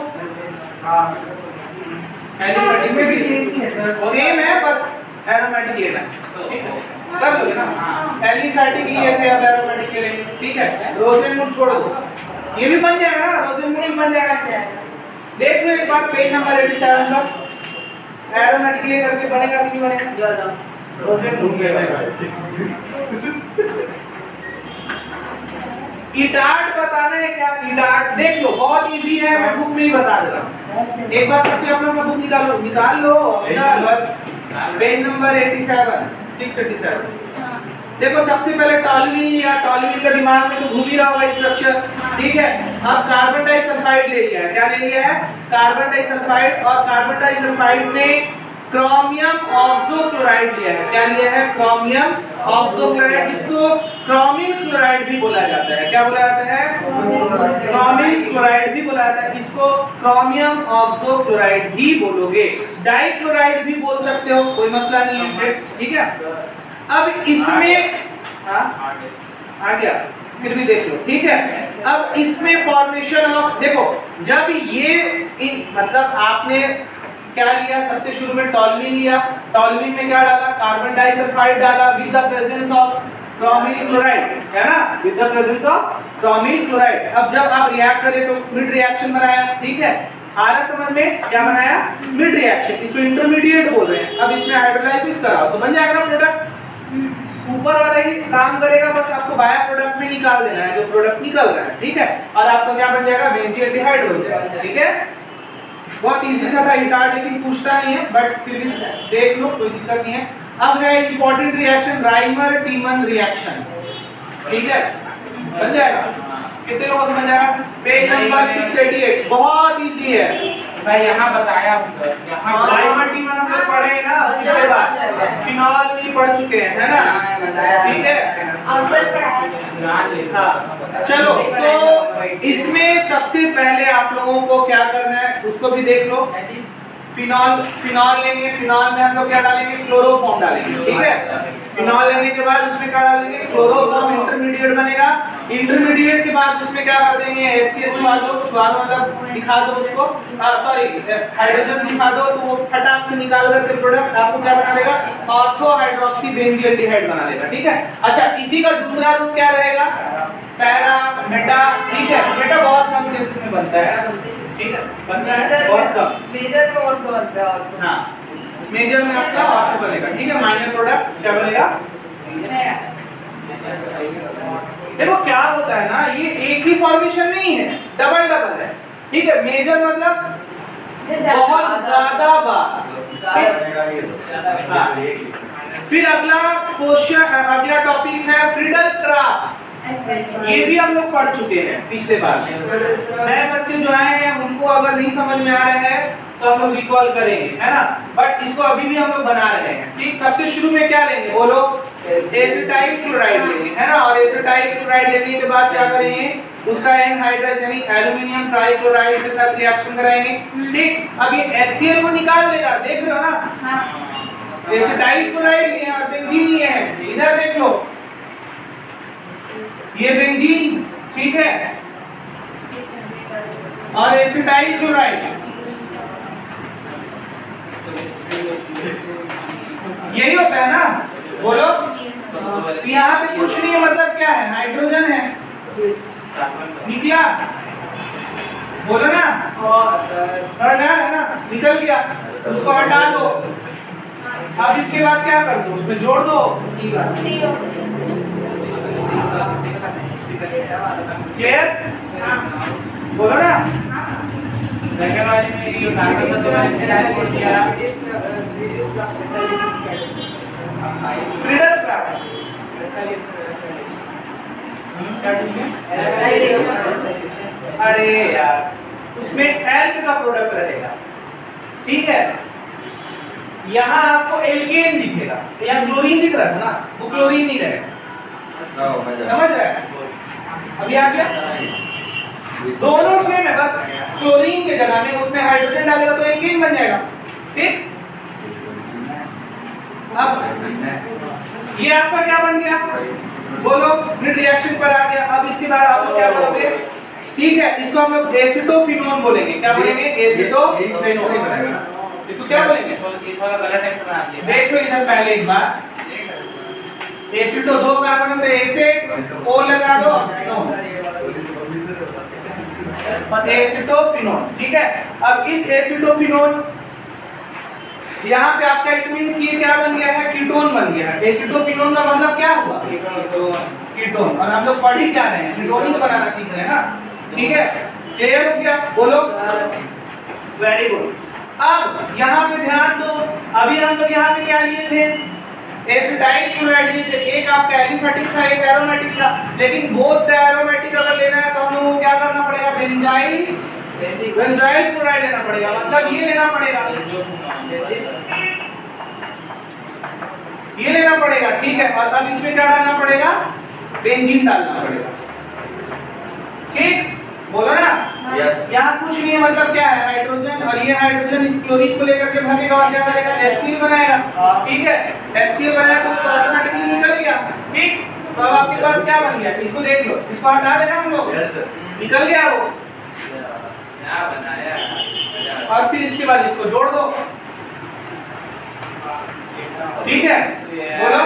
हाँ एलिफेटिक में भी सेम सेम है, बस एरोमेटिक लेना है, ठीक है, कर दोगे ना। एलिफेटिक लिए थे, अब एरोमेटिक के लेंगे, ठीक है। रोजेनमुंड छोड़ दो, ये भी बन जाएगा ना, रोजेनमुंड भी बन जाएगा। देख लो एक बार पेज नंबर 87 पर, एरोमेटिक ले करके बनेगा कि नहीं बनेगा? रोजेनमुंड इटार्ड बताना है क्या? इटार्ड देख लो, बहुत इजी है, मैं बुक में ही बता दे रहा हूँ। एक बार सबके अपना बुक निकाल लो पेज नंबर 687। देखो सबसे पहले टॉल्यूइन लिया, टॉल्यूइन का दिमाग में तो घूम ही रहा होगा स्ट्रक्चर, ठीक है। अब कार्बन डाइसल्फाइड ले लिया है, क्या ले लिया है? कार्बन डाइसल्फाइड, और कार्बन डाइसल्फाइड में क्रोमियम ऑक्सोक्लोराइड लिया है, क्या लिया है? क्रोमियम ऑक्सोक्लोराइड, जिसको क्रोमिल क्लोराइड भी बोला जाता है। क्या बोला जाता है? क्रोमिल क्लोराइड भी बोला जाता है, इसको क्रोमियम ऑक्सोक्लोराइड भी बोलोगे, डाइक्लोराइड भी बोल सकते हो, कोई मसला नहीं है, ठीक है। अब इसमें आ गया, फिर भी देख लो, ठीक है। अब इसमें फॉर्मेशन ऑफ, देखो जब ये मतलब आपने क्या लिया, सबसे शुरू में टॉल्यूइन लिया, टॉल्यूइन में क्या डाला? कार्बन डाइसल्फाइड डाला with the presence of chromyl chloride, है ना, with the presence of chromyl chloride. अब जब आप रिएक्ट करें तो मिड रिएक्शन बनाया, ठीक है, आ रहा समझ में? क्या बनाया? मिड रिएक्शन, इसको इंटरमीडिएट बोल रहे हैं। अब इसमें हाइड्रोलाइसिस कराओ तो बन जाएगा ना प्रोडक्ट, ऊपर वाला ही काम करेगा, बस आपको बायो प्रोडक्ट में निकाल देना है जो प्रोडक्ट निकल रहा है, ठीक है। और आपका क्या बन जाएगा? बेंजील्डिहाइड बन जाएगा, ठीक है। बहुत इजी सा था इटार्ड, लेकिन पूछता नहीं है, बट फिर भी देख लो, कोई दिक्कत नहीं है। अब है इंपॉर्टेंट रिएक्शन, राइमर टीमन रिएक्शन, ठीक है, बन जाएगा। कितने लोगों से बन जाएगा? पेज नंबर 688, बहुत इजी है। मैं यहाँ बताया हूँ सर, यहाँ राइमर टीमन हम लोग पढ़े हैं ना, उसके बाद फिनॉल भी पढ़ चुके हैं, है ना, ठीक है। जान लेते हाँ, चलो तो इसमें सबसे पहले आप लोगों को क्या करना है उसको भी देख लो। फिनॉल लेंगे, फिनॉल में हम लोग क्या डालेंगे, क्लोरोफॉर्म डालेंगे, ठीक है। फिनॉल लेने के बाद उसमें क्या डालेंगे, क्लोरोफॉर्म इंटरमीडिएट बनेगा। इंटरमीडिएट के बाद उसमें क्या कर देंगे, HCl छुआ दो मतलब दिखा दो उसको, सॉरी हाइड्रोजन दिखा दो, तो वो फटाक से निकाल करके प्रोडक्ट आपको क्या बना देगा, ऑर्थो हाइड्रोक्सी बेंजील्डिहाइड बना देगा, ठीक है। अच्छा, इसी का दूसरा रूप क्या रहेगा, पैरा मेटा, ठीक है। मेटा बहुत कम केसेस में बनता है, ठीक है, बनता है बहुत कम। मेजर में और बनता है और हाँ, मेजर में आपका ऑर्थो बनेगा, ठीक है। माइनर प्रोडक्ट क्या बनेगा। देखो क्या होता है ना, ये एक ही फॉर्मेशन नहीं है, डबल डबल है, ठीक है। मेजर मतलब बहुत ज्यादा बार। हाँ। फिर अगला क्वेश्चन, अगला टॉपिक है फ्रीडल क्राफ्ट। ये भी हम लोग पढ़ चुके हैं पिछले बार। नए बच्चे जो आए हैं उनको अगर नहीं समझ में आ रहे हैं तो हम लोग रिकॉल करेंगे, है ना। बट इसको अभी भी हम लोग बना रहे हैं, ठीक। सबसे शुरू में क्या लेंगे, बोलो, एसिटाइल क्लोराइड लेंगे, है ना। और एसिटाइल क्लोराइड लेने के बाद क्या करेंगे, उसका एनहाइड्रस यानी एल्युमिनियम ट्राइक्लोराइड के साथ रिएक्शन कराएंगे, ठीक। अब ये HCl को निकाल देगा, देख रहे हो ना। एसिटाइल क्लोराइड लिए और बेंजीन लिए हैं, इधर देख लो, ये बेंजीन, ठीक है, और एसिटाइल क्लोराइड, यही होता है ना, बोलो। यहाँ पे कुछ नहीं है, मतलब क्या है, हाइड्रोजन है, निकला, बोलो ना, है ना, निकल गया, उसको हटा दो। अब इसके बाद क्या कर दो, उसमें जोड़ दो, क्लियर, बोलो ना। सेकंड वाले में ये कार्बन का जोड़ दिया, फ्रीडल क्राफ्ट क्या चीज़ है? अरे यार, उसमें एल्क का प्रोडक्ट रहेगा, ठीक है। यहाँ आपको एल्केन दिखेगा, यहाँ क्लोरीन दिख रहा है ना, वो क्लोरीन नहीं रहेगा, समझ रहे हैं। अभी आ गया, दोनों सेम है, बस क्लोरीन के जगह में उसमें हाइड्रोजन डालेगा तो एल्केन बन जाएगा, ठीक। अब ये आपका क्या बन गया, बोलो, मिड रिएक्शन पर आ गया। अब इसके बाद आप लोग क्या करोगे, ठीक है, इसको हम लोग एसिटोफिनोन बोलेंगे, क्या बोलेंगे, एसिटोफिनोन, इसको क्या बोलेंगे, थोड़ा गलत टेक्स्ट बना दिया, देख लो इधर पहले एक बार, एसिटो दो कार्बन तो एसिड ओ लगा दो, एसिटोफिनोन, ठीक है। अब इस एसिटोफिनोन यहाँ पे आपका इट मींस कि क्या बन गया है, कीटोन बन गया है। एसिटोफिनोन का मतलब क्या हुआ, कीटोन। और हम लोग पढ़ ही क्या रहे हैं, कीटोन ही तो बनाना सीख रहे हैं ना, ठीक है। क्लियर हो गया, बोलो, वेरी गुड। अब यहाँ पे ध्यान दो, अभी हम लोग यहाँ पे क्या लिए थे, एसिटाइल क्लोराइड लिए थे। एक आपका एलिफेटिक था, एक एरोमेटिक था, लेकिन बोथ द एरोमेटिक अगर लेना है तो हम लोगों को क्या करना पड़ेगा, बेंजाइल क्लोराइड लेना पड़ेगा, मतलब ये लेना पड़ेगा, ये लेना पड़ेगा, ठीक है। और अब इसमें क्या डालना पड़ेगा, बेंजीन डालना पड़ेगा, ठीक, बोलो ना। यहाँ कुछ नहीं है, मतलब क्या है, हाइड्रोजन, और ये हाइड्रोजन इस क्लोरीन को लेकर के भागेगा और क्या करेगा, HCl बनाएगा, ठीक है। HCl बनाया तो ऑटोमेटिकली निकल गया, ठीक। तो अब आपके पास क्या बन गया, इसको देख लो, इसको हटा देना हम लोग, निकल गया वो, क्या बनाया, और फिर इसके बाद इसको जोड़ दो, ठीक है, बोलो।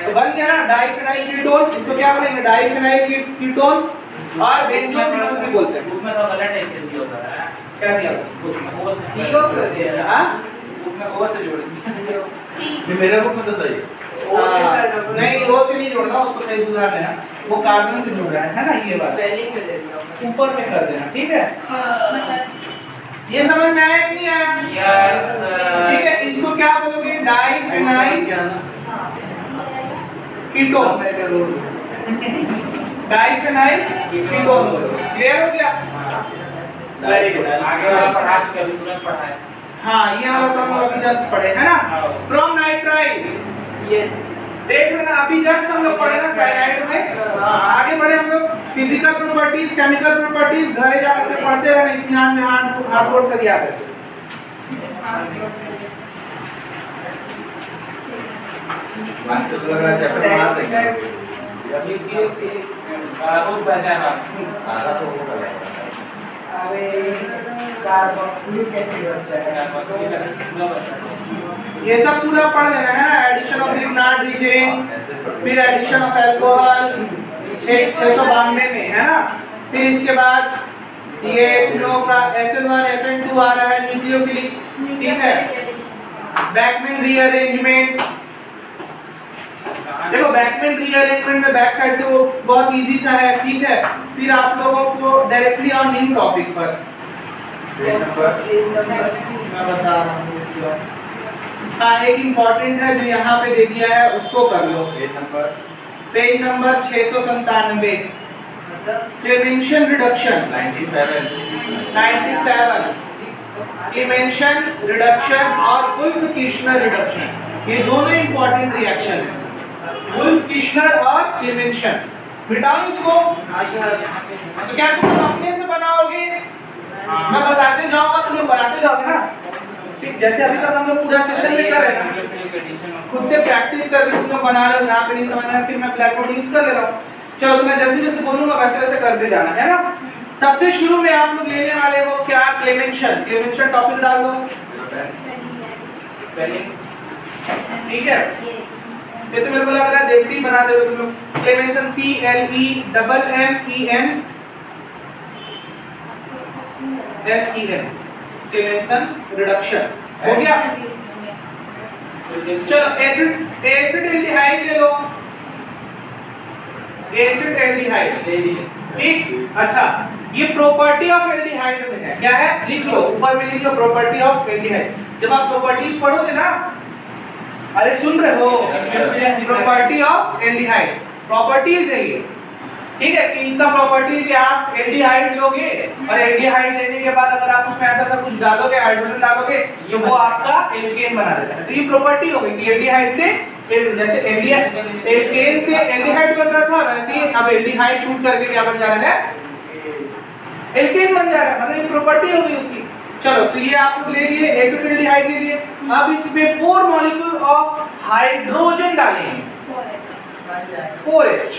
तो बन गया ना डाइफेनाइल कीटोन, इसको क्या बोलेंगे, डाइफेनाइल कीटोन, और बेंजोफिनोन भी बोलते हैं। बुक में तो गलत टेक्स्ट दिया होता है, क्या दिया, बुक में ओ से सीओ कर दिया, हां, बुक में ओ से जोड़ दिया, ये मेरे बुक में तो सही है। नहीं, वो से नहीं जोड़ना, उसको सही सुधार लेना, वो कार्बन से जुड़ रहा है ना, ये बात स्पेलिंग में दे दिया ऊपर में कर देना, ठीक है। ये समझ में आया कि नहीं आया, यस, ठीक है। इसको क्या बोलोगे, डाइफेनाइल कीटोन, डाइफेनाइल कीटोन, क्लियर हो गया, वेरी गुड। आगे वाला पढ़ा चुके, अभी तुरंत पढ़ा है। हाँ, ये वाला तो हम लोग अभी जस्ट पढ़े है ना, फ्रॉम नाइट्राइल्स, ये देख लेना, अभी जस्ट हम लोग पढ़े ना साइनाइड में, आगे बढ़े हम लोग फिजिकल प्रॉपर्टीज, केमिकल प्रॉपर्टीज, घरे जाकर के पढ़ते रहना, इत्मीनान से हाथ हाथ बोर्ड कर याद रखो, मार्क्स लग रहा है चैप्टर बना देंगे बहुत पहचान सारा तो वो कर रहा है अरे कार्बोक्सिलिक एसिड बचा है ये सब पूरा पढ़ लेना है ना, एडिशन ऑफ लिग्नार्ड रीजेन, फिर एडिशन ऑफ अल्कोहल 692 में है ना, फिर इसके बाद ये तुम लोगों का SN1 SN2 आ रहा है न्यूक्लियोफिलिक, ठीक है। बैकमैन रीअरेंजमेंट, देखो बैकमैन रीअरेंजमेंट में बैक साइड से वो बहुत इजी सा है, ठीक है। फिर आप लोगों को डायरेक्टली ऑन इन टॉपिक पर मैं बता रहा हूँ हाँ, एक इम्पोर्टेंट है जो यहाँ पे दे दिया है उसको कर लो। Page number 697 Clemmensen reduction 97 Clemmensen reduction और वुल्फ-किश्नर रिडक्शन, ये दोनों इंपॉर्टेंट रिएक्शन है, वुल्फ-किश्नर और क्लेमेंशन। मिटाओ इसको, तो क्या तुम अपने से बनाओगे? मैं बताते जाऊंगा, तुम लोग बनाते जाओगे ना, ठीक। जैसे अभी तक हम लोग पूरा सेशन में कर रहे हैं ना, खुद से प्रैक्टिस करके तुम लोग बना रहे हो, यहाँ पे नहीं समझ में आया फिर मैं ब्लैक बोर्ड यूज कर ले रहा हूँ। चलो तो मैं जैसे जैसे बोलूंगा वैसे वैसे करते जाना है ना। सबसे शुरू में आप लोग लेने वाले हो क्या? क्लेमेंशन। क्लेमेंशन टॉपिक डाल दो, ठीक है। ये तो मेरे को लग रहा है देखते ही बना दोगे तुम लोग। क्लेमेंशन CLEMMENSEN क्लेमेंशन रिडक्शन हो गया। चलो एसिड एल्डिहाइड ले लो, एसिड एल्डिहाइड, ठीक। अच्छा, ये प्रॉपर्टी ऑफ एल्डिहाइड में है, क्या है? लिख लो, ऊपर में लिख लो प्रॉपर्टी ऑफ एल्डिहाइड। जब आप प्रॉपर्टीज पढ़ोगे ना, अरे सुन रहे हो, प्रॉपर्टी ऑफ एल्डिहाइड, प्रॉपर्टीज है ये, ठीक है। कि इसका प्रॉपर्टी है कि आप एल्डिहाइड लोगे और एल्डिहाइड लेने के बाद अगर आप उसमें ऐसा कुछ डालोगे, हाइड्रोजन डालोगे, तो वो आपका एल्केन बना देता है। तो ये प्रॉपर्टी हो गई कि एल्डिहाइड से जैसे एल्केन से एल्डिहाइड बन रहा था, वैसे ही अब एल्डिहाइड छूट करके क्या बन जा रहा है? एल्केन बन जा रहा है, मतलब ये प्रॉपर्टी हो गई उसकी। चलो तो ये आप लोग ले लिए, एसिड एल्डिहाइड ले लिए। अब इसमें 4 मॉलिक्यूल ऑफ हाइड्रोजन डालेंगे, 4H,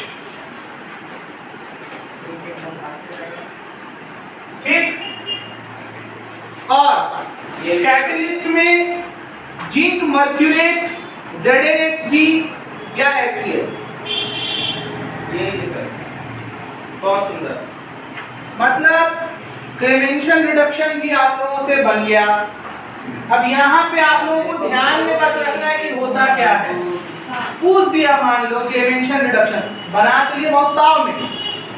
ठीक। और ये कैटलिस्ट में जिंक मर्क्यूरेट, ZnHG या HCl, ये लीजिए सर, बहुत सुंदर। मतलब क्लेमेंशन रिडक्शन भी आप लोगों से बन गया। अब यहाँ पे आप लोगों को ध्यान में बस रखना है कि होता क्या है। पूछ दिया मान लो क्लेमेंशन रिडक्शन, बना तो लिए बहुत ताव में,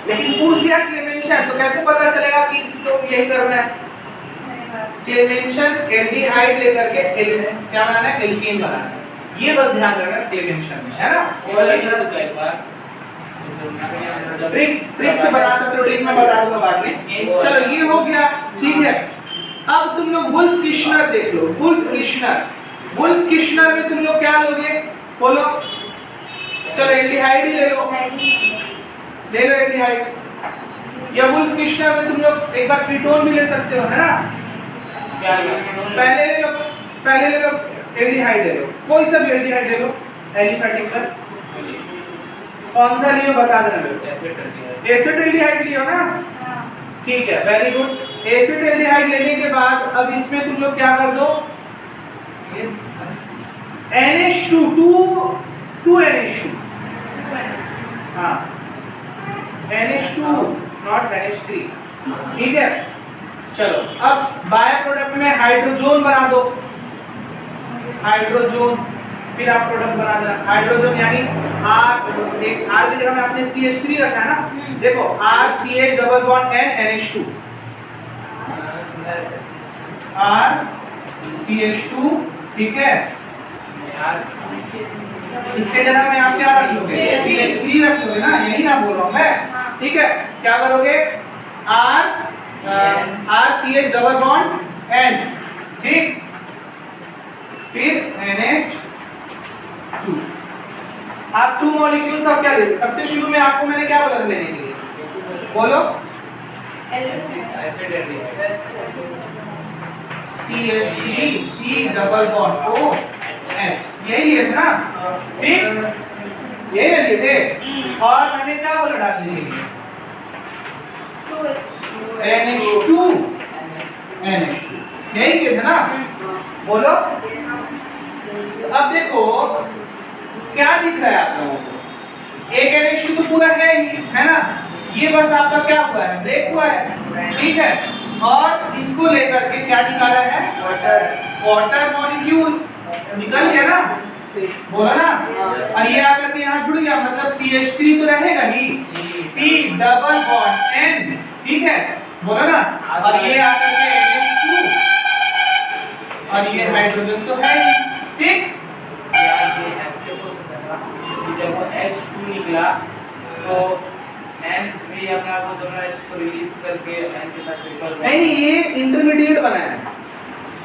लेकिन पूछ दिया क्लेमेंशन, तो कैसे पता चलेगा कि इसको यही करना है? क्लेमेंशन एल्डिहाइड लेकर के क्या बनाना है? एल्केन बनाना है। ये बस ध्यान रखना क्लेमेंशन में, है ना। ट्रिक से बना सकते हो, ट्रिक में बता दूंगा बाद में। चलो ये हो गया, ठीक है। अब तुम लोग वुल्फ-किश्नर देख लो, वुल्फ-किश्नर में तुम लोग क्या लोगे? बोलो, चलो एल्डिहाइड ही ले लो एल्डिहाइड, या वुल्फ-किश्नर में तुम लोग एक बार कीटोन भी ले सकते हो, है ना। पहले ले लो एल्डिहाइड ले लो, कोई सा भी एल्डिहाइड ले लो, एलिफैटिक का। कौन सा लियो बता देना मेरे को। एसिड एल्डिहाइड लियो ना, ठीक है, वेरी गुड। एसिड एल्डिहाइड लेने के बाद अब इसमें तुम लोग क्या कर दो? NH2 2 NH2, हाँ NH2 नॉट NH3, ठीक है। चलो अब बाय प्रोडक्ट में हाइड्रोजन बना दो, हाइड्रोजन, फिर आप प्रोडक्ट बना देना हाइड्रोजन, यानी R, एक R की जगह में आपने CH3 रखा है ना, देखो RCH double bond N NH2, RCH2, ठीक है। इसके जगह में आप क्या रख लोगे? CH3 रख लोगे ना, यही ना बोल रहा हूँ मैं, ठीक है। क्या करोगे? RCH डबल बॉन्ड N, ठीक, फिर NH2। आप 2 मॉलिक्यूल्स अब क्या लेंगे? सबसे शुरू में आपको मैंने क्या बोला था लेने के लिए? बोलो, CH3 C double bond OH, यही लिए थे ना, ठीक, यही लिए थे। और मैंने क्या बोला डालने के लिए, NH2 NH2, यही किए थे ना, बोलो। अब देखो क्या दिख रहा है आप लोगों को, एक NH2 तो पूरा है ही, है ना, ये बस आपका क्या हुआ है, ब्रेक हुआ है, ठीक है। और इसको लेकर के क्या निकाला है, वाटर मॉलिक्यूल निकल गया ना, बोला ना। और ये आकर के यहाँ जुड़ गया, मतलब CH3 तो रहेगा ही, C डबल बॉन्ड N, ठीक है, बोला ना। और ये आकर के NH2, और ये हाइड्रोजन तो है ही, ठीक। जब वो H2 निकला तो N भी अपना वो दोनों H को रिलीज करके N के साथ ट्रिपल नहीं, ये इंटरमीडिएट बना है,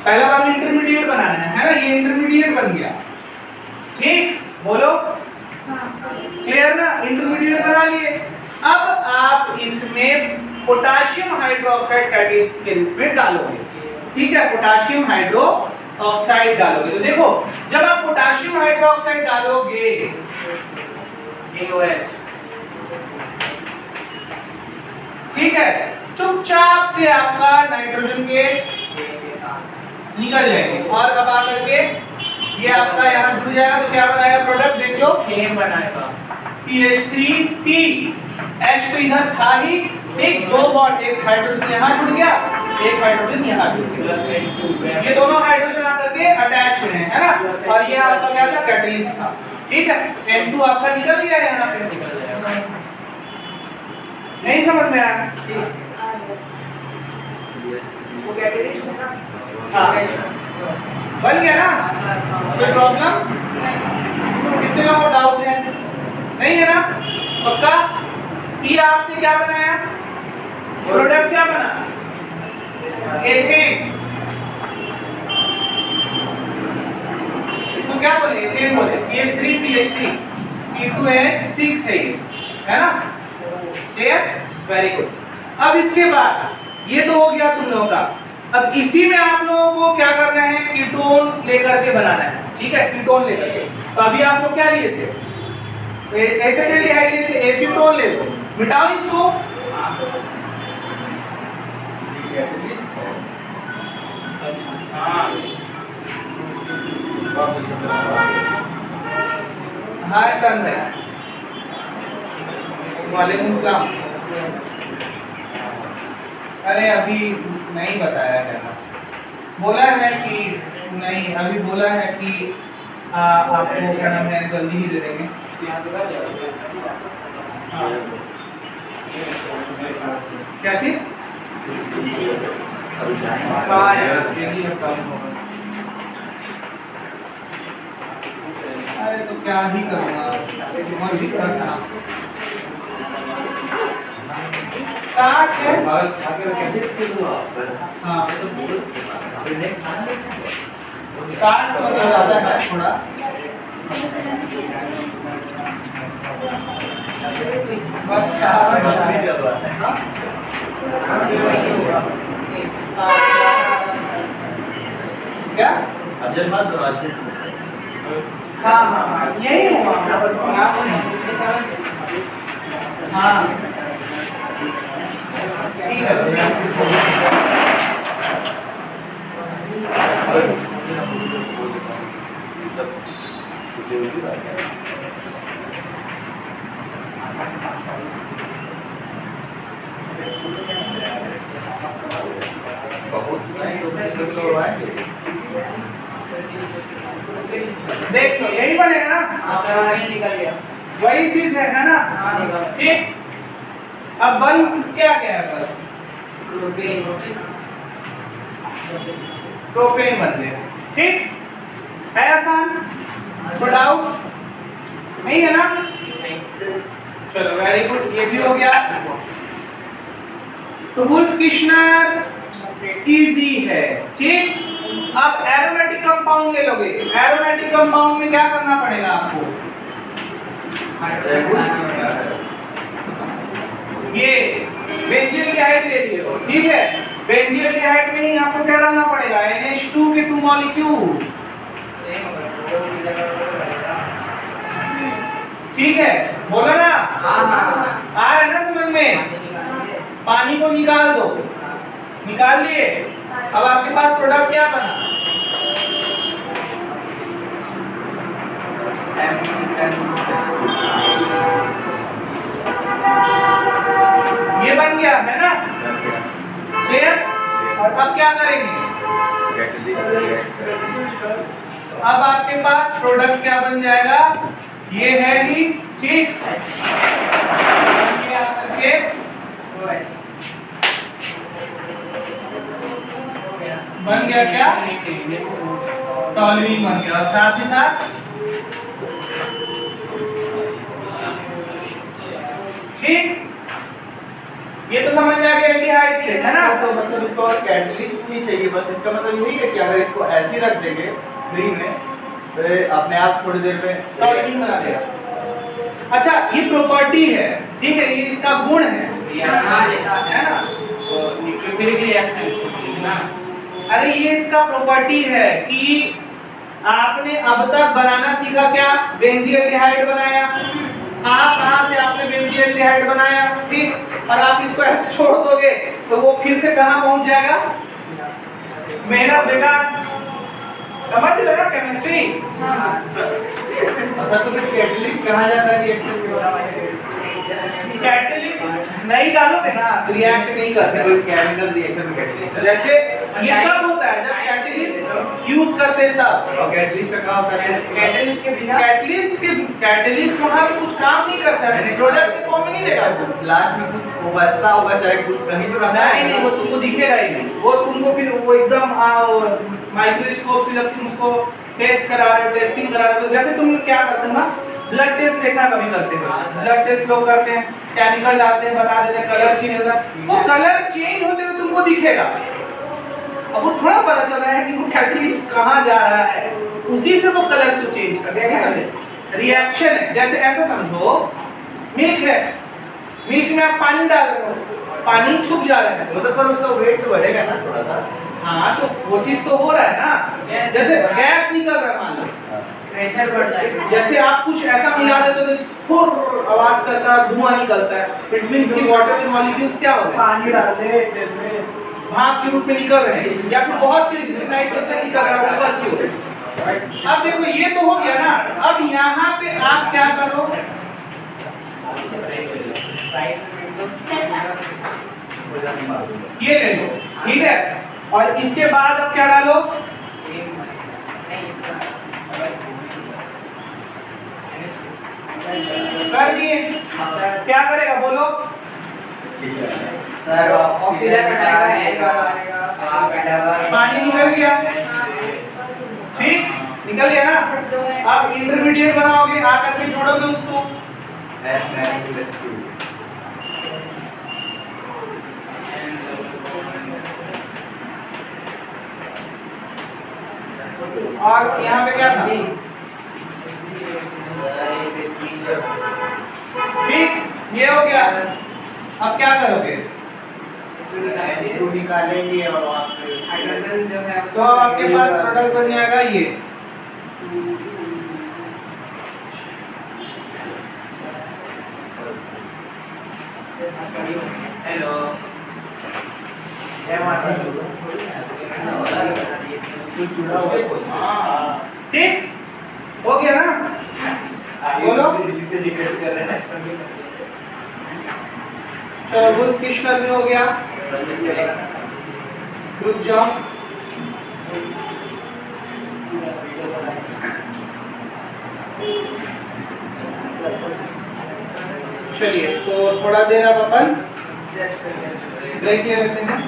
पहला बार में इंटरमीडिएट बनाना है ना, ये इंटरमीडिएट बन गया, ठीक, बोलो, क्लियर ना, इंटरमीडिएट बना लिए। अब आप इसमें पोटेशियम हाइड्रोक्साइड कैटालिस्ट के रूप में डालोगे, ठीक है, पोटेशियम हाइड्रोक्साइड डालोगे। तो देखो जब आप पोटेशियम हाइड्रोक्साइड डालोगे KOH, ठीक है, चुपचाप से आपका नाइट्रोजन के निकल जाएंगे, और अब आकर के ये आपका यहाँ जुड़ जाएगा, तो क्या बनाएगा प्रोडक्ट, देख लो, K बनाएगा CH3C, H तो इधर था ही, ठीक, दो बॉन्ड, एक हाइड्रोजन यहाँ जुड़ गया, एक हाइड्रोजन यहाँ जुड़ गया, प्लस N2, ये दोनों हाइड्रोजन आकर के अटैच हुए हैं, है ना। और ये आपका क्या था, कैटलिस्ट था, ठीक है। N2 आपका निकल गया यहाँ पे, निकल जाएगा। नहीं समझ में आया, वो कैटेलिस्ट है ना, हाँ, बन गया ना, कोई प्रॉब्लम, कितने लोगों को डाउट है, नहीं है ना, पक्का। ये आपने क्या बनाया, प्रोडक्ट क्या बना, एथेन, इसको क्या बोले, एथेन बोले, CH3 CH3 C2H6 है ये, है ना, क्लियर, वेरी गुड। अब इसके बाद ये तो हो गया तुम लोगों का, अब इसी में आप लोगों को क्या करना है, कीटोन लेकर के बनाना है, ठीक है, कीटोन लेकर के। तो अभी आप लोग क्या लिए थे, एसिटाल्डिहाइड लिए थे, एसीटोन ले लो, मिटाओ इसको, हाँ सन है, वालेकुम सलाम। अरे अभी नहीं बताया है, बोला है कि नहीं, अभी बोला है कि आपको क्या नाम है, जल्दी ही दे देंगे। यहाँ से कर जाएगा। हाँ। क्या चीज, हाँ यार, यही है काम। अरे तो क्या ही करूँगा, बहुत दिक्कत था। 60 है, हाँ 60 से मतलब ज़्यादा है थोड़ा, बस क्या, हाँ हाँ हाँ, यही होगा, हाँ ठीक है। देख लो यही बनेगा ना, निकल गया, वही चीज है ना, ठीक। अब बन क्या क्या है, बस प्रोपेन बन गया, ठीक है, आसान, कोई डाउट नहीं है ना, चलो वेरी गुड, ये भी हो गया। तो वुल्फ किश्नर इजी है, ठीक। अब एरोमेटिक कंपाउंड ले लोगे, एरोमेटिक कंपाउंड में क्या करना पड़ेगा आपको, ये बेंजीन एल्डिहाइड ले लियो, ठीक है, बेंजीन एल्डिहाइड में ही आपको क्या डालना पड़ेगा, NH2 के 2 मॉलिक्यूल्स। सेम होगा, टोटल की जगह टोटल रहेगा। ठीक है, बोलो ना, हाँ हाँ आ रहा है ना समझ में? पानी को निकाल दो, निकाल लिए। अब आपके पास प्रोडक्ट क्या बना? ये बन गया है ना, क्लियर? और अब क्या करेंगे? अब आपके पास प्रोडक्ट क्या बन जाएगा? ये है ही, ठीक, ये आकर के बन गया क्या? टॉलुइन बन गया। और साथ ही साथ ठीक, ये तो समझ में आ गया एल्डिहाइड से, है ना? तो मतलब इसको और कैटलिस्ट ही चाहिए बस, इसका मतलब यही है कि अगर इसको ऐसे ही रख देंगे फ्री में तो ये अपने आप थोड़ी देर में टॉलुइन बना देगा। अच्छा, ये प्रॉपर्टी है, ठीक है, ये इसका गुण है ना? न्यूक्लियोफिलिक रिएक्शन है ना। अरे ये इसका प्रॉपर्टी है कि आपने अब तक बनाना सीखा क्या? बेंजीएल्डिहाइड बनाया। कहाँ से आपने बेंजीएल्डिहाइड बनाया, ठीक, और आप इसको ऐसे छोड़ दोगे तो वो फिर से कहाँ पहुंच जाएगा? मेहनत बेकार। समझ लो ना केमिस्ट्री। अच्छा तो फिर कैटलिस्ट कहाँ जाता है रिएक्शन के दौरान? कैटलिस्ट नहीं डालोगे ना तो रिएक्ट नहीं कर सकते। कोई केमिकल रिएक्शन में कैटलिस्ट जैसे ये कब होता है? जब कैटलिस्ट यूज करते हैं तब। और कैटलिस्ट का काम होता है कैटलिस्ट के बिना कैटलिस्ट वहाँ पे कुछ काम नहीं करता है, प्रोडक्ट के फॉर्म में नहीं देगा। लास्ट में कुछ बचता होगा, चाहे कुछ कहीं तो रहता है। नहीं, वो तुमको दिखेगा ही नहीं। वो तुमको फिर वो एकदम माइक्रोस्कोप से जब तुम उसको टेस्ट करा रहे हो, टेस्टिंग करा रहे हो, तो जैसे तुम क्या करते हो ना, ब्लड टेस्ट देखना कभी करते हो, ब्लड टेस्ट लोग करते हैं, केमिकल डालते हैं, बता देते हैं कलर चेंज होता है, वो कलर चेंज होते हुए तुमको दिखेगा। अब वो थोड़ा पता चल रहा है कि वो कैटलिस्ट कहाँ जा रहा है, उसी से वो कलर को चेंज कर देगा। समझे? रिएक्शन है, जैसे ऐसा समझो, मिल्क है, मिल्क में आप पानी डाल रहे हो, पानी छुप जा रहा है, मतलब पर उसका वेट तो बढ़ेगा ना थोड़ा सा। हाँ तो वो चीज तो हो रहा है ना। जैसे गैस निकल रहा है, मान लो, प्रेशर बढ़ जाएगा। जैसे आप कुछ ऐसा मिला देते हो तो फुर आवाज करता है, धुआं निकलता है, इट मींस कि वाटर के मॉलिक्यूल्स क्या हो रहे हैं? पानी डाल दे तेल में, भाप के रूप में निकल रहे हैं, या फिर बहुत तेजी से नाइट्रोजन निकल रहा है ऊपर की ओर। अब देखो ये तो हो गया ना, अब यहाँ पे आप क्या करो, ये ले लो, ठीक है, और इसके बाद अब क्या डालो? कर दिए, क्या करेगा बोलो? सर ऑक्सीजन हटाएगा, पानी निकल गया, ठीक, निकल गया ना। अब इंटरमीडिएट बनाओगे, आकर के जोड़ोगे उसको, और यहाँ पे क्या था? ठीक, ये हो गया। अब क्या करोगे? तो निकालेंगे और वहाँ पे हाइड्रोजन जो है तो आपके पास प्रोडक्ट बन जाएगा ये। हेलो ठीक, हो गया ना? बोलो। चलो ग्रुप कृष्ण भी हो गया, ग्रुप जाओ। चलिए तो थोड़ा देर अब अपन ब्रेक ले लेते हैं।